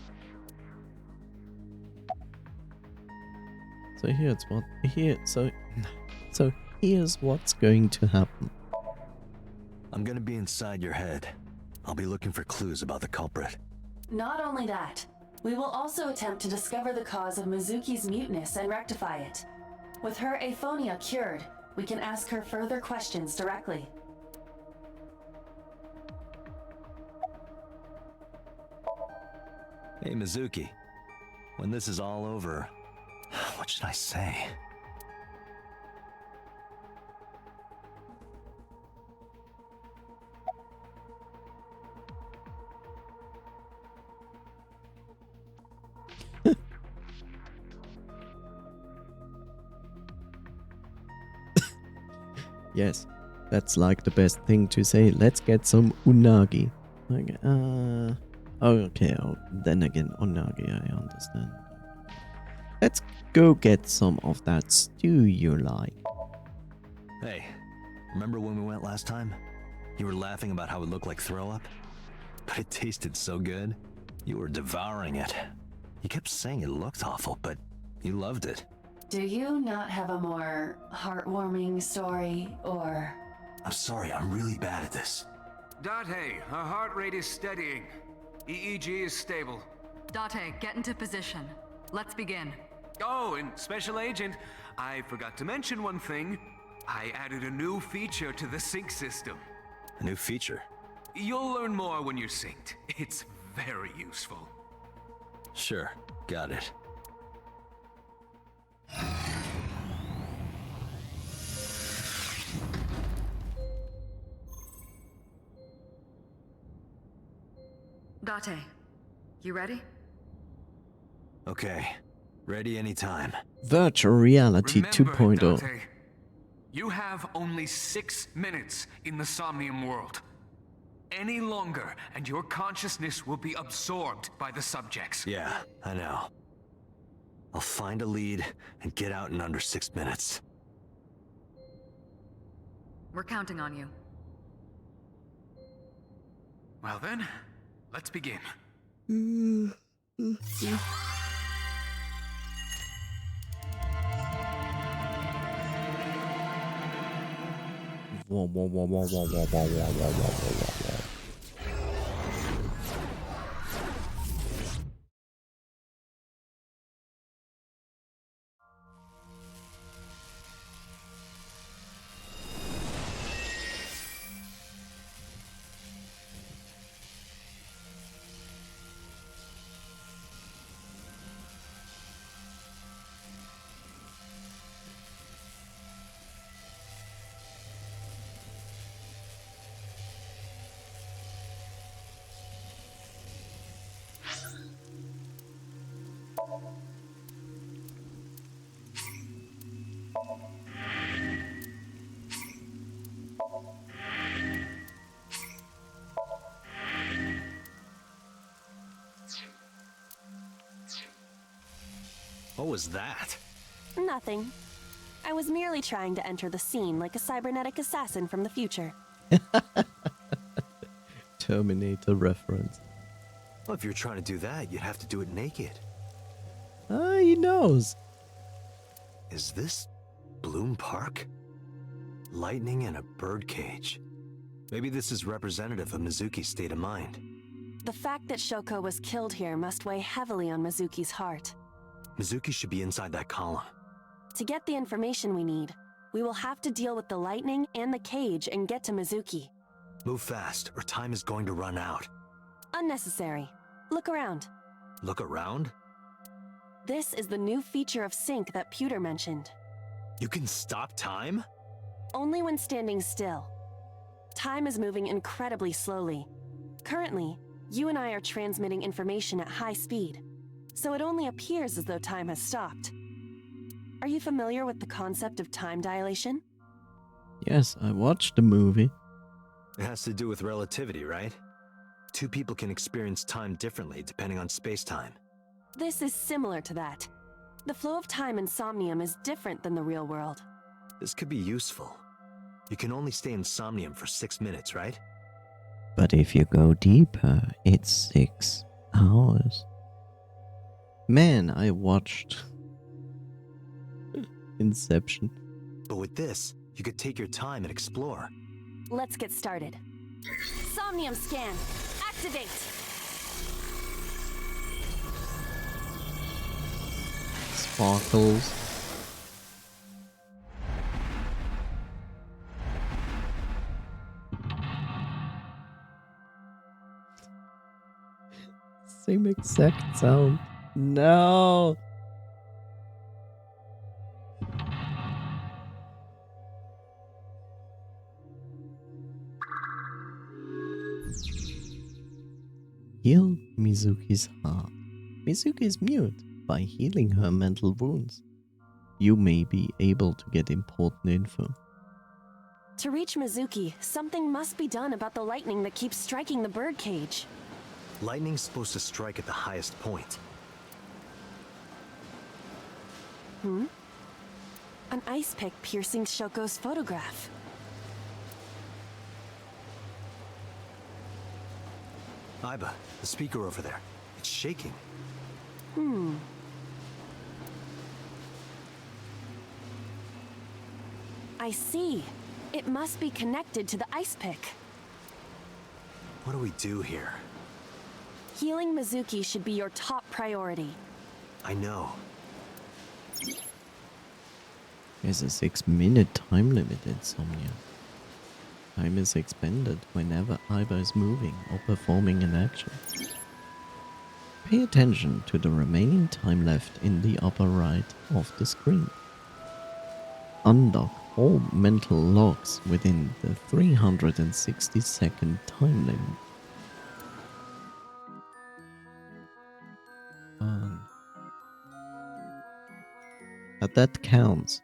So here's what's going to happen. I'm gonna be inside your head. I'll be looking for clues about the culprit. Not only that, we will also attempt to discover the cause of Mizuki's muteness and rectify it. With her aphonia cured, we can ask her further questions directly. Hey Mizuki, when this is all over, what should I say? Yes, that's like the best thing to say. Let's get some unagi. Like, okay, then again, unagi, I understand. Let's go get some of that stew you like. Hey, remember when we went last time? You were laughing about how it looked like throw up? But it tasted so good. You were devouring it. You kept saying it looked awful, but you loved it. Do you not have a more heartwarming story, or... I'm sorry, I'm really bad at this. Date, her heart rate is steadying. EEG is stable. Date, get into position. Let's begin. Oh, and Special Agent, I forgot to mention one thing. I added a new feature to the sync system. A new feature? You'll learn more when you're synced. It's very useful. Sure, got it. Date, you ready? Okay, ready anytime. Virtual reality Remember, 2.0. Date, you have only 6 minutes in the Somnium world. Any longer, and your consciousness will be absorbed by the subjects. Yeah, I know. I'll find a lead and get out in under 6 minutes. We're counting on you. Well then, let's begin. Whoa, whoa, whoa, whoa, whoa, whoa, whoa, whoa, whoa, whoa, whoa. What was that? Nothing. I was merely trying to enter the scene like a cybernetic assassin from the future. Terminator reference. Well, if you're trying to do that, you'd have to do it naked. He knows. Is this Bloom Park? Lightning in a birdcage. Maybe this is representative of Mizuki's state of mind. The fact that Shoko was killed here must weigh heavily on Mizuki's heart. Mizuki should be inside that column. To get the information we need, we will have to deal with the lightning and the cage and get to Mizuki. Move fast, or time is going to run out. Unnecessary. Look around. Look around? This is the new feature of Sync that Pewter mentioned. You can stop time? Only when standing still. Time is moving incredibly slowly. Currently, you and I are transmitting information at high speed, so it only appears as though time has stopped. Are you familiar with the concept of time dilation? Yes, I watched the movie. It has to do with relativity, right? Two people can experience time differently depending on space-time. This is similar to that. The flow of time in Somnium is different than the real world. This could be useful. You can only stay in Somnium for 6 minutes, right? But if you go deeper, it's 6 hours. Man, I watched Inception. But with this, you could take your time and explore. Let's get started. Somnium scan. Activate! Sparkles. Same exact sound. No. Heal Mizuki's heart. Mizuki is mute. By healing her mental wounds, you may be able to get important info. To reach Mizuki, something must be done about the lightning that keeps striking the birdcage. Lightning's supposed to strike at the highest point. An ice pick piercing Shoko's photograph. Aiba, the speaker over there. It's shaking. I see. It must be connected to the ice pick. What do we do here? Healing Mizuki should be your top priority. I know. There's a 6-minute time limit in Somnium. Time is expended whenever Aiba is moving or performing an action. Pay attention to the remaining time left in the upper right of the screen. Unlock all mental locks within the 360-second time limit. But that counts.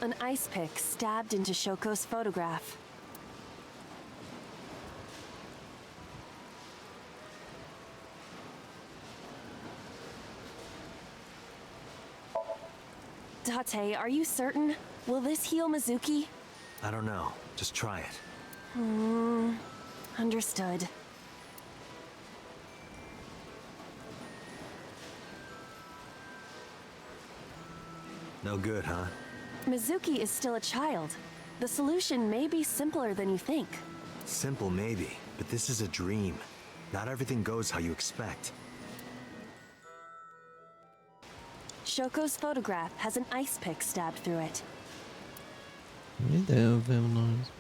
An ice pick stabbed into Shoko's photograph. Date, are you certain? Will this heal Mizuki? I don't know. Just try it. Understood. No good, huh? Mizuki is still a child. The solution may be simpler than you think. Simple, maybe. But this is a dream. Not everything goes how you expect. Shoko's photograph has an ice pick stabbed through it. They are very nice.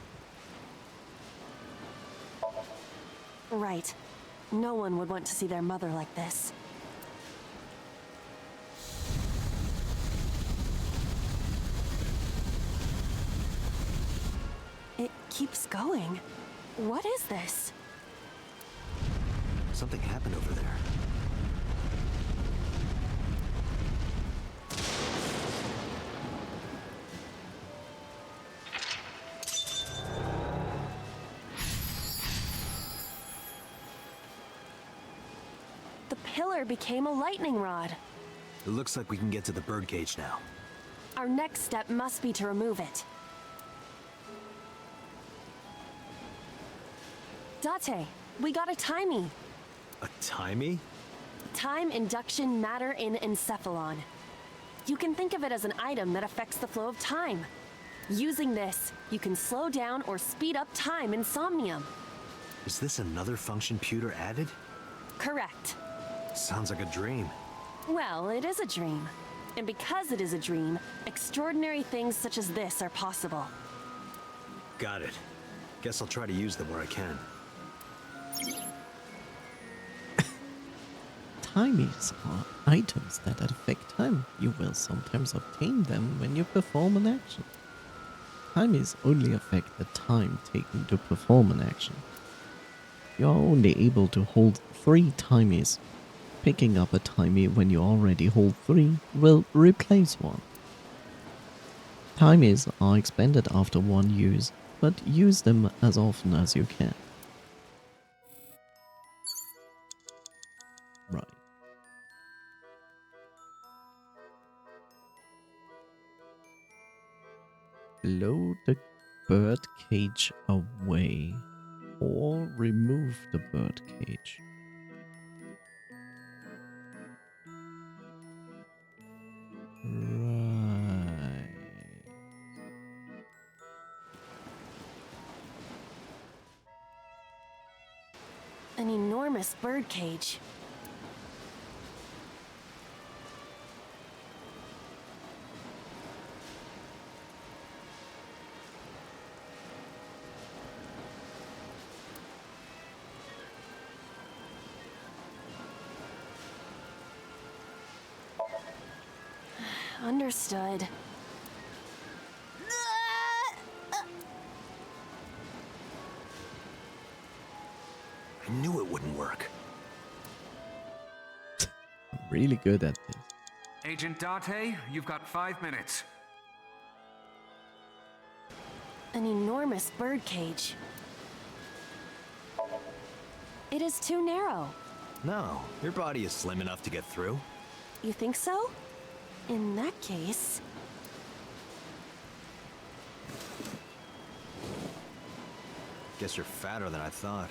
Right. No one would want to see their mother like this. It keeps going. What is this? Something happened over there. The pillar became a lightning rod. It looks like we can get to the birdcage now. Our next step must be to remove it. Date, we got a timey. A timey? Time induction matter in encephalon. You can think of it as an item that affects the flow of time. Using this, you can slow down or speed up time in Somnium. Is this another function Pewter added? Correct. Sounds like a dream. Well, it is a dream. And because it is a dream, extraordinary things such as this are possible. Got it. Guess I'll try to use them where I can. Timies are items that affect time. You will sometimes obtain them when you perform an action. Timies only affect the time taken to perform an action. You are only able to hold 3 timies. Picking up a timey when you already hold 3 will replace one. Timies are expended after one use, but use them as often as you can. Right. Blow the bird cage away or remove the bird cage. Right. An enormous bird cage. Understood. I knew it wouldn't work. I'm really good at this. Agent Date, you've got 5 minutes. An enormous bird cage. It is too narrow. No, your body is slim enough to get through. You think so? In that case... Guess you're fatter than I thought.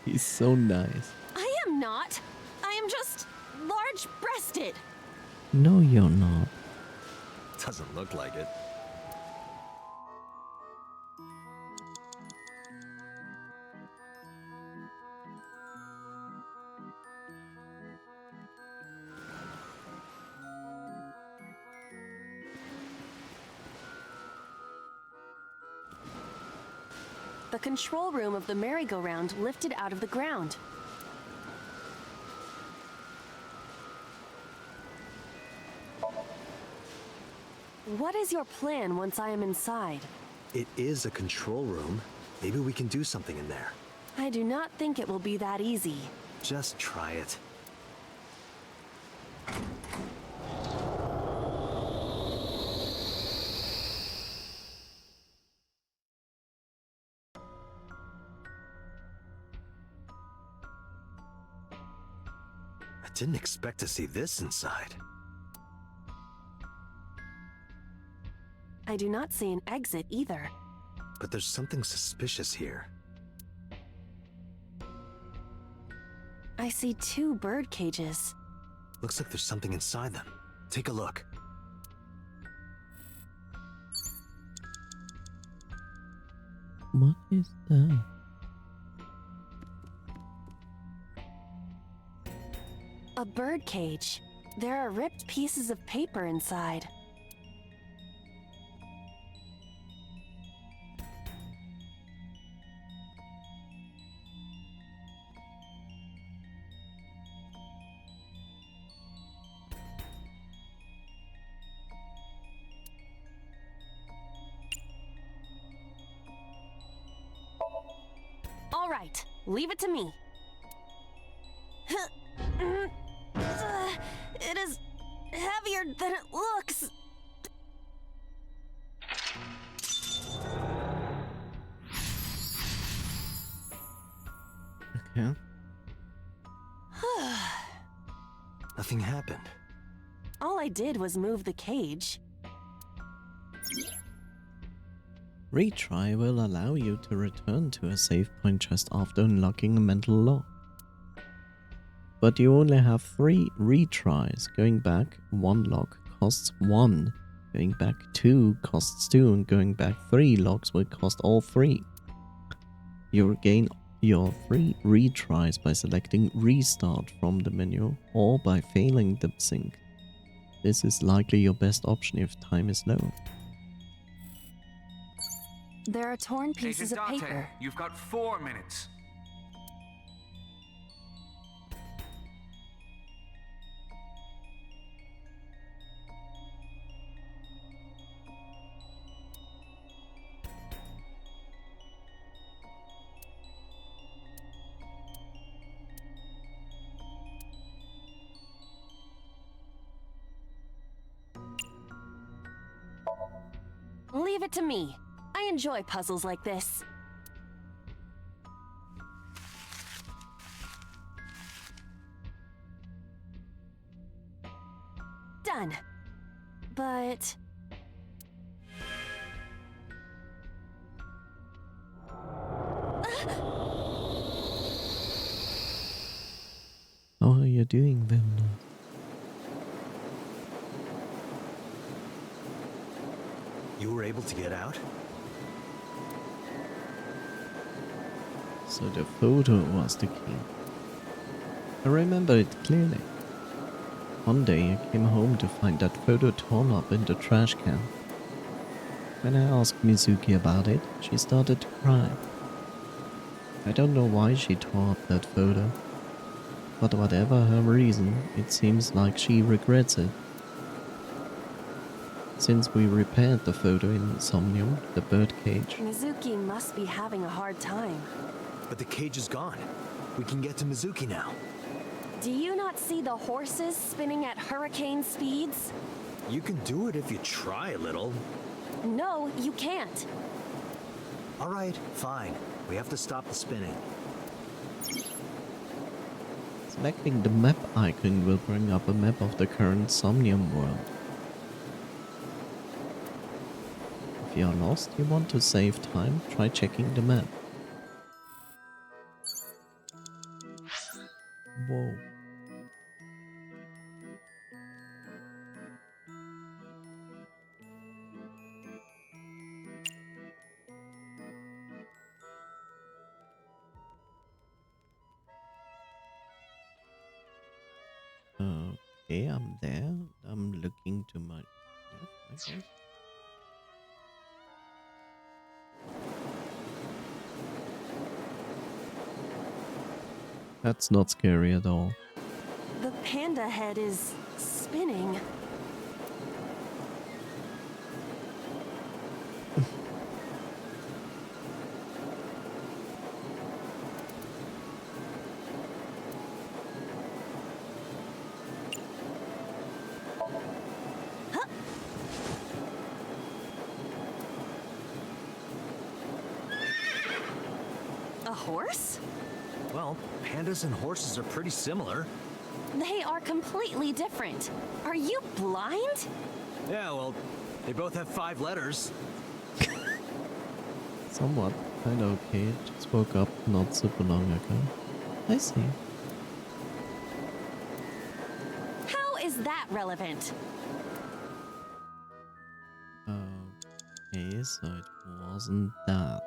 He's so nice. I am not. I am just large-breasted. No, you're not. Doesn't look like it. The control room of the merry-go-round lifted out of the ground. What is your plan once I am inside? It is a control room. Maybe we can do something in there. I do not think it will be that easy. Just try it. I didn't expect to see this inside. I do not see an exit either. But there's something suspicious here. I see 2 bird cages. Looks like there's something inside them. Take a look. What is that? A bird cage. There are ripped pieces of paper inside. All right, leave it to me. It is heavier than it looks. Okay. Nothing happened. All I did was move the cage. Retry will allow you to return to a save point just after unlocking a mental lock. But you only have 3 retries. Going back 1 lock costs 1. Going back 2 costs 2, and going back 3 locks will cost all 3. You regain your 3 retries by selecting Restart from the menu or by failing the sync. This is likely your best option if time is low. There are torn pieces Agent of Dante, paper. you've got 4 minutes. Leave it to me. I enjoy puzzles like this. Done. But... How are you doing, Vimna? You were able to get out? So the photo was the key. I remember it clearly. One day I came home to find that photo torn up in the trash can. When I asked Mizuki about it, she started to cry. I don't know why she tore up that photo, but whatever her reason, it seems like she regrets it. Since we repaired the photo in Somnium, the birdcage, Mizuki must be having a hard time. But the cage is gone. We can get to Mizuki now. Do you not see the horses spinning at hurricane speeds? You can do it if you try a little. No, you can't. All right, fine. We have to stop the spinning. selecting the map icon will bring up a map of the current Somnium world. If you are lost, you want to save time, try checking the map. Whoa. Okay, I'm there. I'm looking to my left, I guess. That's not scary at all. The panda head is spinning. A horse? Well, pandas and horses are pretty similar. They are completely different. Are you blind? Yeah, well, They both have 5 letters. Somewhat. Kinda okay. Just woke up not super long ago. I see. How is that relevant? Okay, so it wasn't that.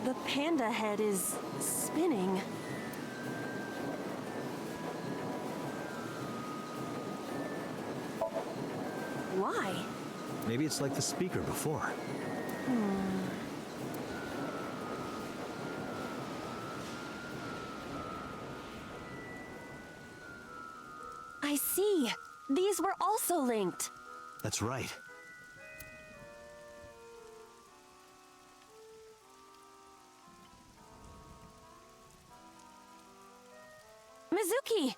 The panda head is spinning. Why? Maybe it's like the speaker before. I see. These were also linked. That's right. Mizuki!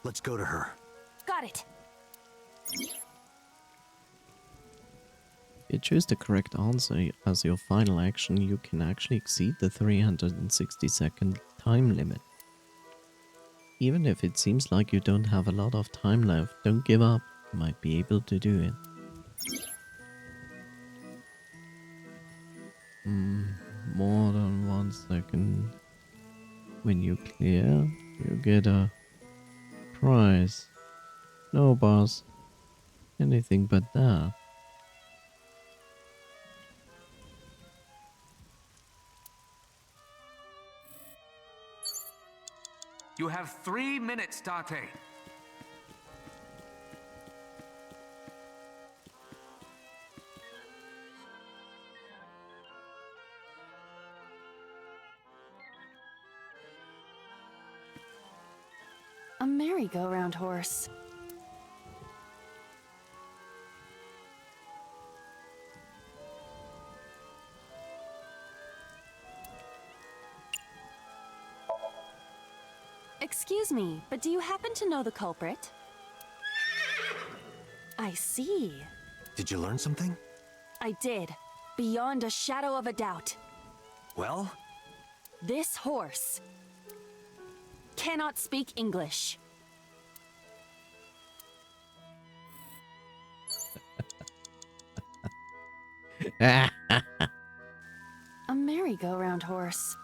Let's go to her. Got it. If you choose the correct answer as your final action, you can actually exceed the 360-second time limit. Even if it seems like you don't have a lot of time left, don't give up. You might be able to do it. More than 1 second. When you clear, you get a prize. No, boss. Anything but that. You have 3 minutes, Date. A merry-go-round horse. Excuse me, but do you happen to know the culprit? I see. Did you learn something? I did. Beyond a shadow of a doubt. Well? This horse cannot speak English. A merry-go-round horse.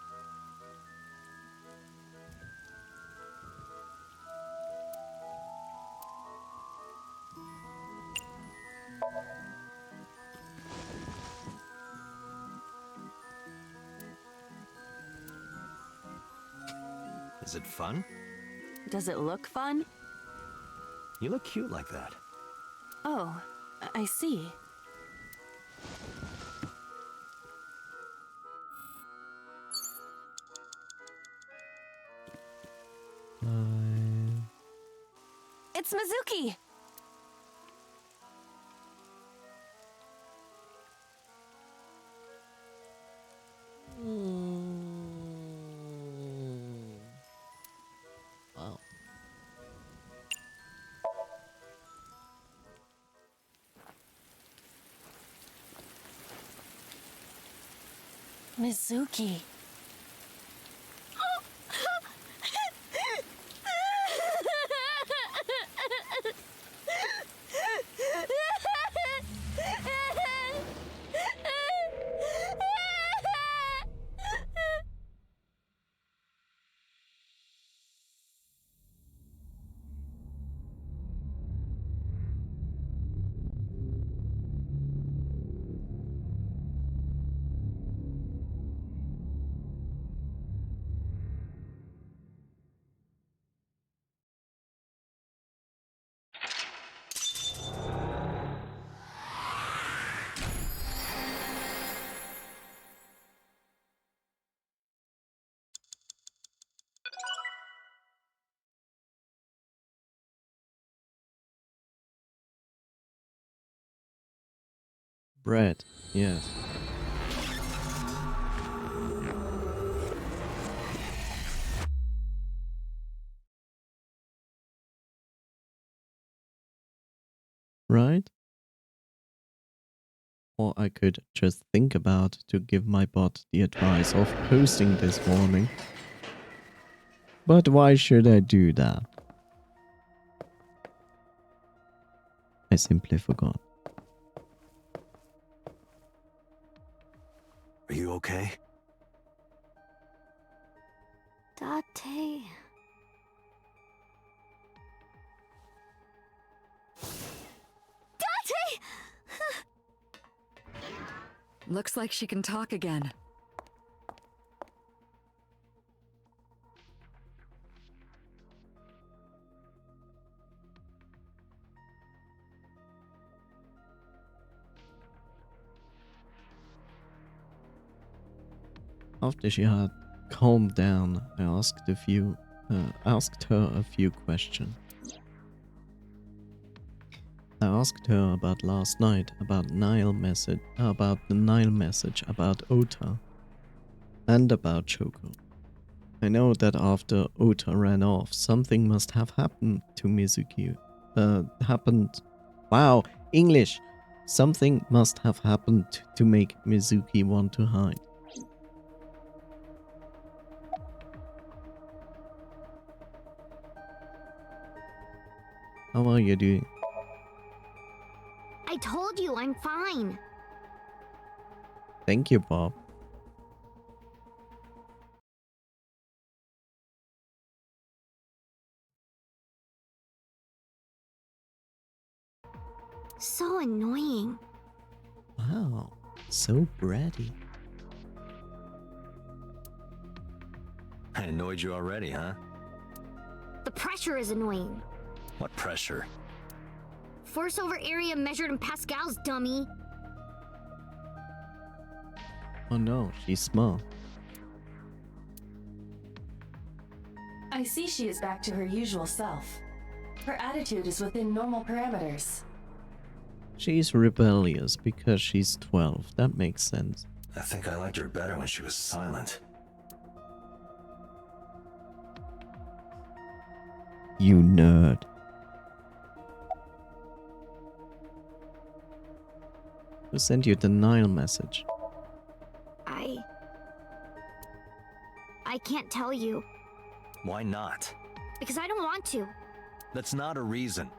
Is it fun? Does it look fun? You look cute like that. Oh, I see. It's Mizuki! Wow. Mizuki. Bread, yes. Right? Or I could just think about to give my bot the advice of posting this morning. But why should I do that? I simply forgot. you okay? Date. Date! Looks like she can talk again. After she had calmed down, I asked her a few questions. I asked her about last night, about the Nile message, about Ota, and about Choco. I know that after Ota ran off, something must have happened to Mizuki. Wow, English! Something must have happened to make Mizuki want to hide. How are you doing? I told you I'm fine. Thank you, Bob. So annoying. Wow, so bratty. I annoyed you already, huh? The pressure is annoying. What pressure? Force over area measured in pascals, dummy. Oh no, she's smart. I see she is back to her usual self. Her attitude is within normal parameters. She's rebellious because she's 12. That makes sense. I think I liked her better when she was silent. You nerd. Who sent you the Nile message? I can't tell you. Why not? Because I don't want to. That's not a reason.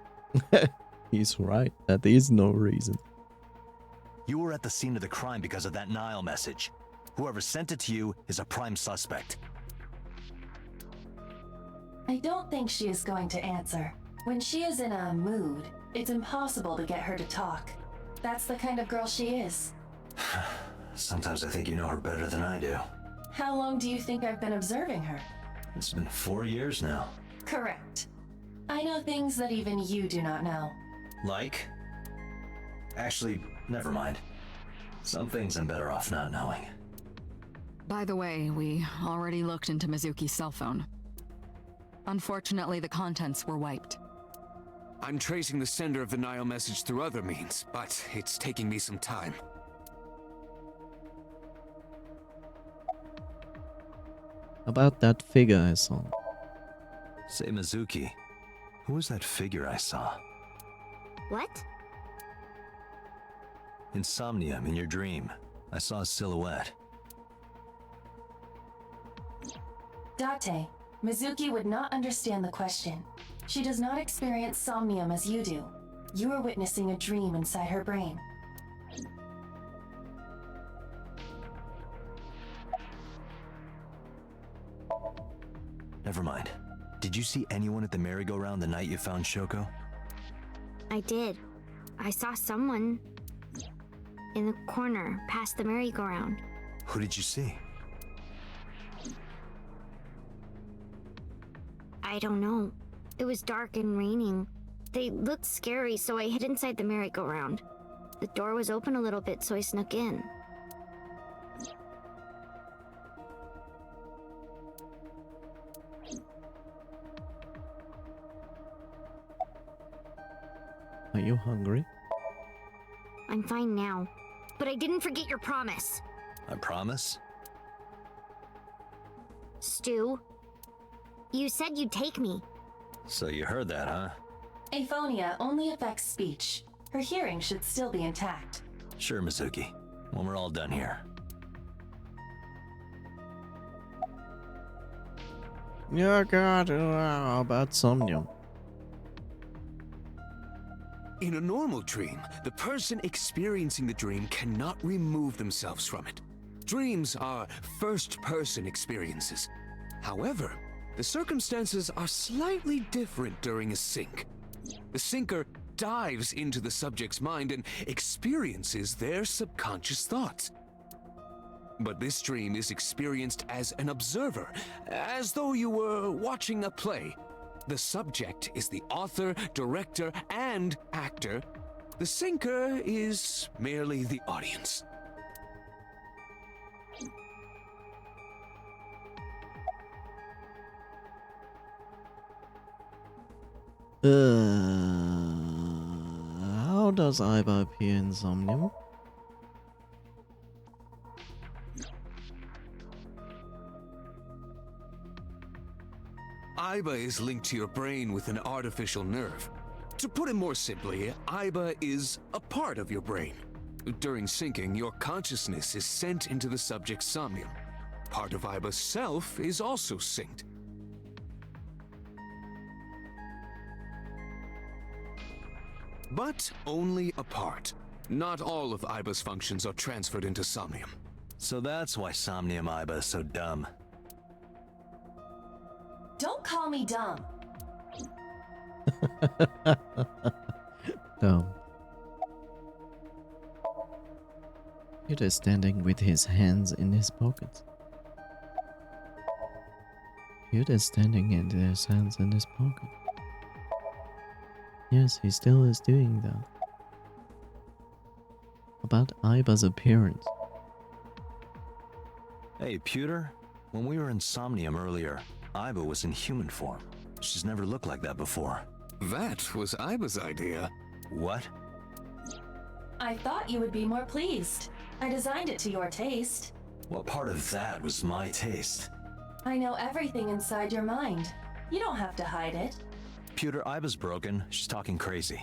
He's right. That is no reason. You were at the scene of the crime because of that Nile message. Whoever sent it to you is a prime suspect. I don't think she is going to answer. When she is in a mood, it's impossible to get her to talk. That's the kind of girl she is. Sometimes I think you know her better than I do. How long do you think I've been observing her? It's been 4 years now. Correct. I know things that even you do not know. Like? Actually, never mind. Some things I'm better off not knowing. By the way, we already looked into Mizuki's cell phone. Unfortunately, the contents were wiped. I'm tracing the sender of the Nile message through other means, but it's taking me some time. About that figure I saw. Say, Mizuki, who was that figure I saw? What? In Somnium, in your dream, I saw a silhouette. Date, Mizuki would not understand the question. She does not experience Somnium as you do. You are witnessing a dream inside her brain. Never mind. Did you see anyone at the merry-go-round the night you found Shoko? I did. I saw someone in the corner past the merry-go-round. Who did you see? I don't know. It was dark and raining. They looked scary, so I hid inside the merry-go-round. The door was open a little bit, so I snuck in. Are you hungry? I'm fine now. But I didn't forget your promise. I promise? Stu, you said you'd take me. So you heard that, huh? Aphonia only affects speech. Her hearing should still be intact. Sure, Mizuki. When we're all done here. Yeah, God, about Somnium. In a normal dream, the person experiencing the dream cannot remove themselves from it. Dreams are first-person experiences. However, the circumstances are slightly different during a sync. The syncer dives into the subject's mind and experiences their subconscious thoughts. But this dream is experienced as an observer, as though you were watching a play. The subject is the author, director, and actor. The syncer is merely the audience. How does Iba appear in Somnium? Iba is linked to your brain with an artificial nerve. To put it more simply, Iba is a part of your brain. During syncing, your consciousness is sent into the subject's somnium. Part of Iba's self is also synced. But only a part. Not all of Iba's functions are transferred into Somnium. So that's why Somnium Iba is so dumb. Don't call me dumb. Dumb. Peter is standing with his hands in his pockets. Peter is standing with his hands in his pocket. Yes, he still is doing that. About Iba's appearance. Hey, Pewter, when we were in Somnium earlier, Iba was in human form. She's never looked like that before. That was Iba's idea. What? I thought you would be more pleased. I designed it to your taste. What part of that was my taste? I know everything inside your mind. You don't have to hide it. Pewter, Iba's broken. She's talking crazy.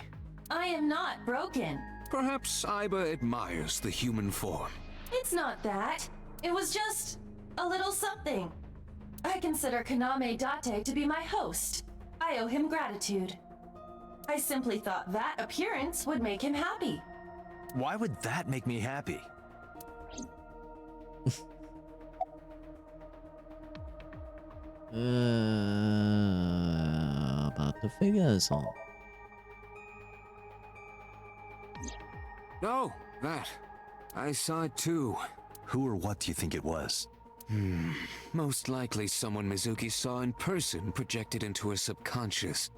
I am not broken. Perhaps Iba admires the human form. It's not that. It was just a little something. I consider Kaname Date to be my host. I owe him gratitude. I simply thought that appearance would make him happy. Why would that make me happy? About the figures on. No, that. I saw it too. Who or what do you think it was? Most likely someone Mizuki saw in person projected into her subconscious.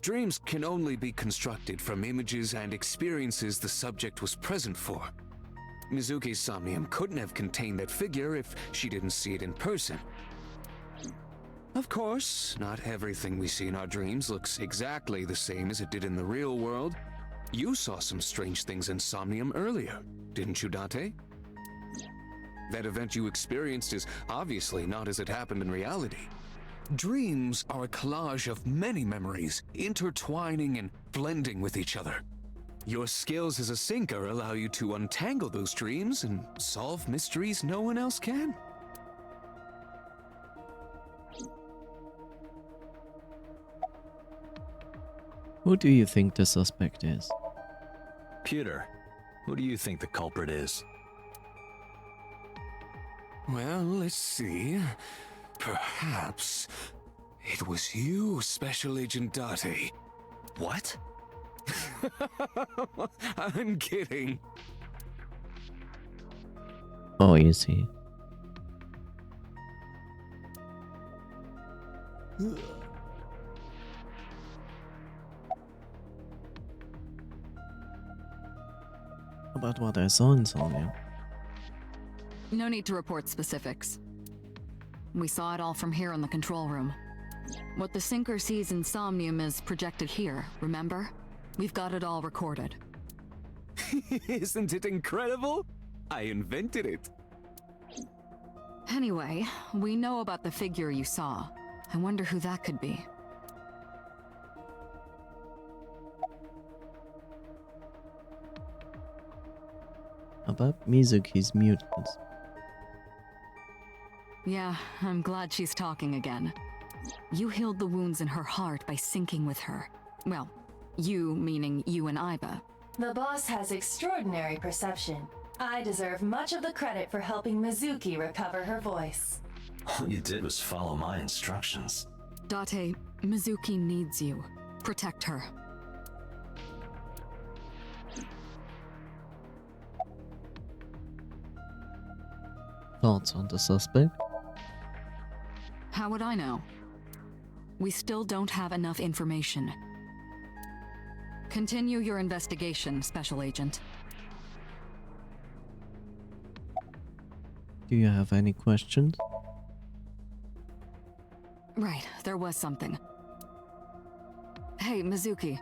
Dreams can only be constructed from images and experiences the subject was present for. Mizuki's Somnium couldn't have contained that figure if she didn't see it in person. Of course, not everything we see in our dreams looks exactly the same as it did in the real world. You saw some strange things in Somnium earlier, didn't you, Date? That event you experienced is obviously not as it happened in reality. Dreams are a collage of many memories, intertwining and blending with each other. Your skills as a syncer allow you to untangle those dreams and solve mysteries no one else can. Who do you think the suspect is? Pewter, who do you think the culprit is? Well, let's see. Perhaps it was you, Special Agent Date. What? I'm kidding. Oh, you see. About what I saw in Somnium. No need to report specifics. We saw it all from here in the control room. What the syncer sees in Somnium is projected here, remember? We've got it all recorded. Isn't it incredible? I invented it. Anyway, we know about the figure you saw. I wonder who that could be. About Mizuki's mutants. Yeah, I'm glad she's talking again. You healed the wounds in her heart by syncing with her. Well, you meaning you and Iba. The boss has extraordinary perception. I deserve much of the credit for helping Mizuki recover her voice. All you did was follow my instructions. Date, Mizuki needs you. Protect her. Thoughts on the suspect? How would I know? We still don't have enough information. Continue your investigation, Special Agent. Do you have any questions? Right, there was something. Hey, Mizuki,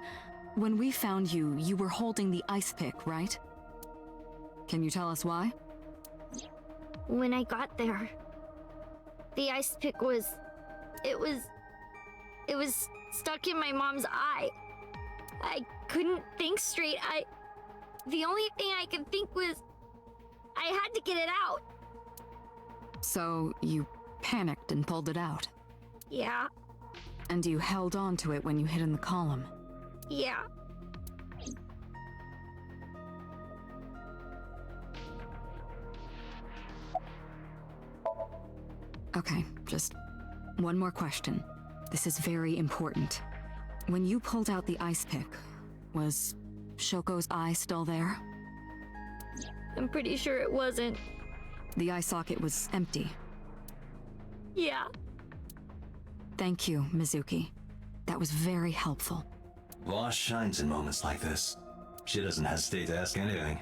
when we found you, you were holding the ice pick, right? Can you tell us why? When I got there, the ice pick was... It was stuck in my mom's eye. I couldn't think straight. The only thing I could think was... I had to get it out. So, you panicked and pulled it out? Yeah. And you held on to it when you hid in the column? Yeah. Okay, just one more question. This is very important. When you pulled out the ice pick, was Shoko's eye still there? I'm pretty sure it wasn't. The eye socket was empty. Yeah. Thank you, Mizuki. That was very helpful. Boss shines in moments like this. She doesn't hesitate to ask anything.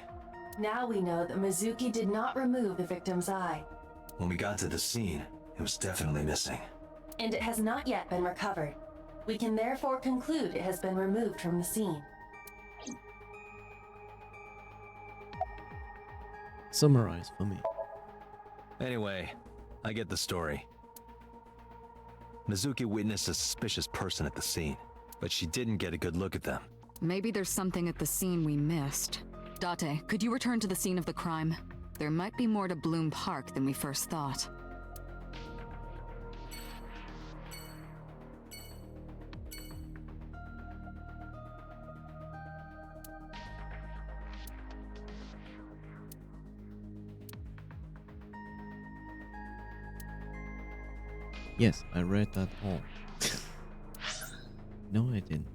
Now we know that Mizuki did not remove the victim's eye, When we got to the scene, it was definitely missing. and it has not yet been recovered. We can therefore conclude it has been removed from the scene. Summarize for me. Anyway, I get the story. Mizuki witnessed a suspicious person at the scene, but she didn't get a good look at them. Maybe there's something at the scene we missed. Date, could you return to the scene of the crime? There might be more to Bloom Park than we first thought. Yes, I read that all. No, I didn't.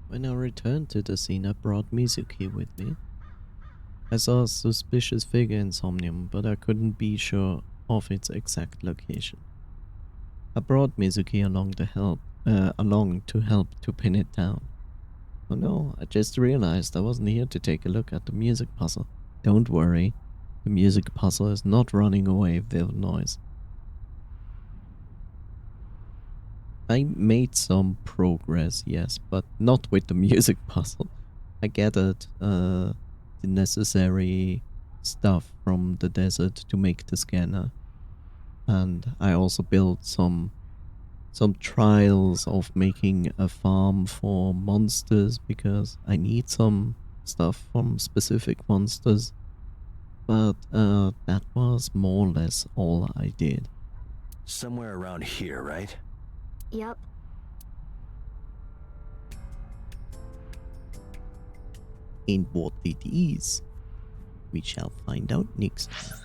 When I returned to the scene, I brought Mizuki with me. I saw a suspicious figure in Somnium, but I couldn't be sure of its exact location. I brought Mizuki along to help to pin it down. Oh no, I just realized I wasn't here to take a look at the music puzzle. Don't worry, the music puzzle is not running away with noise. I made some progress, yes, but not with the music puzzle. I gathered the necessary stuff from the desert to make the scanner. And I also built some trials of making a farm for monsters because I need some stuff from specific monsters. But that was more or less all I did. Somewhere around here, right? Yep. And what it is, we shall find out next time.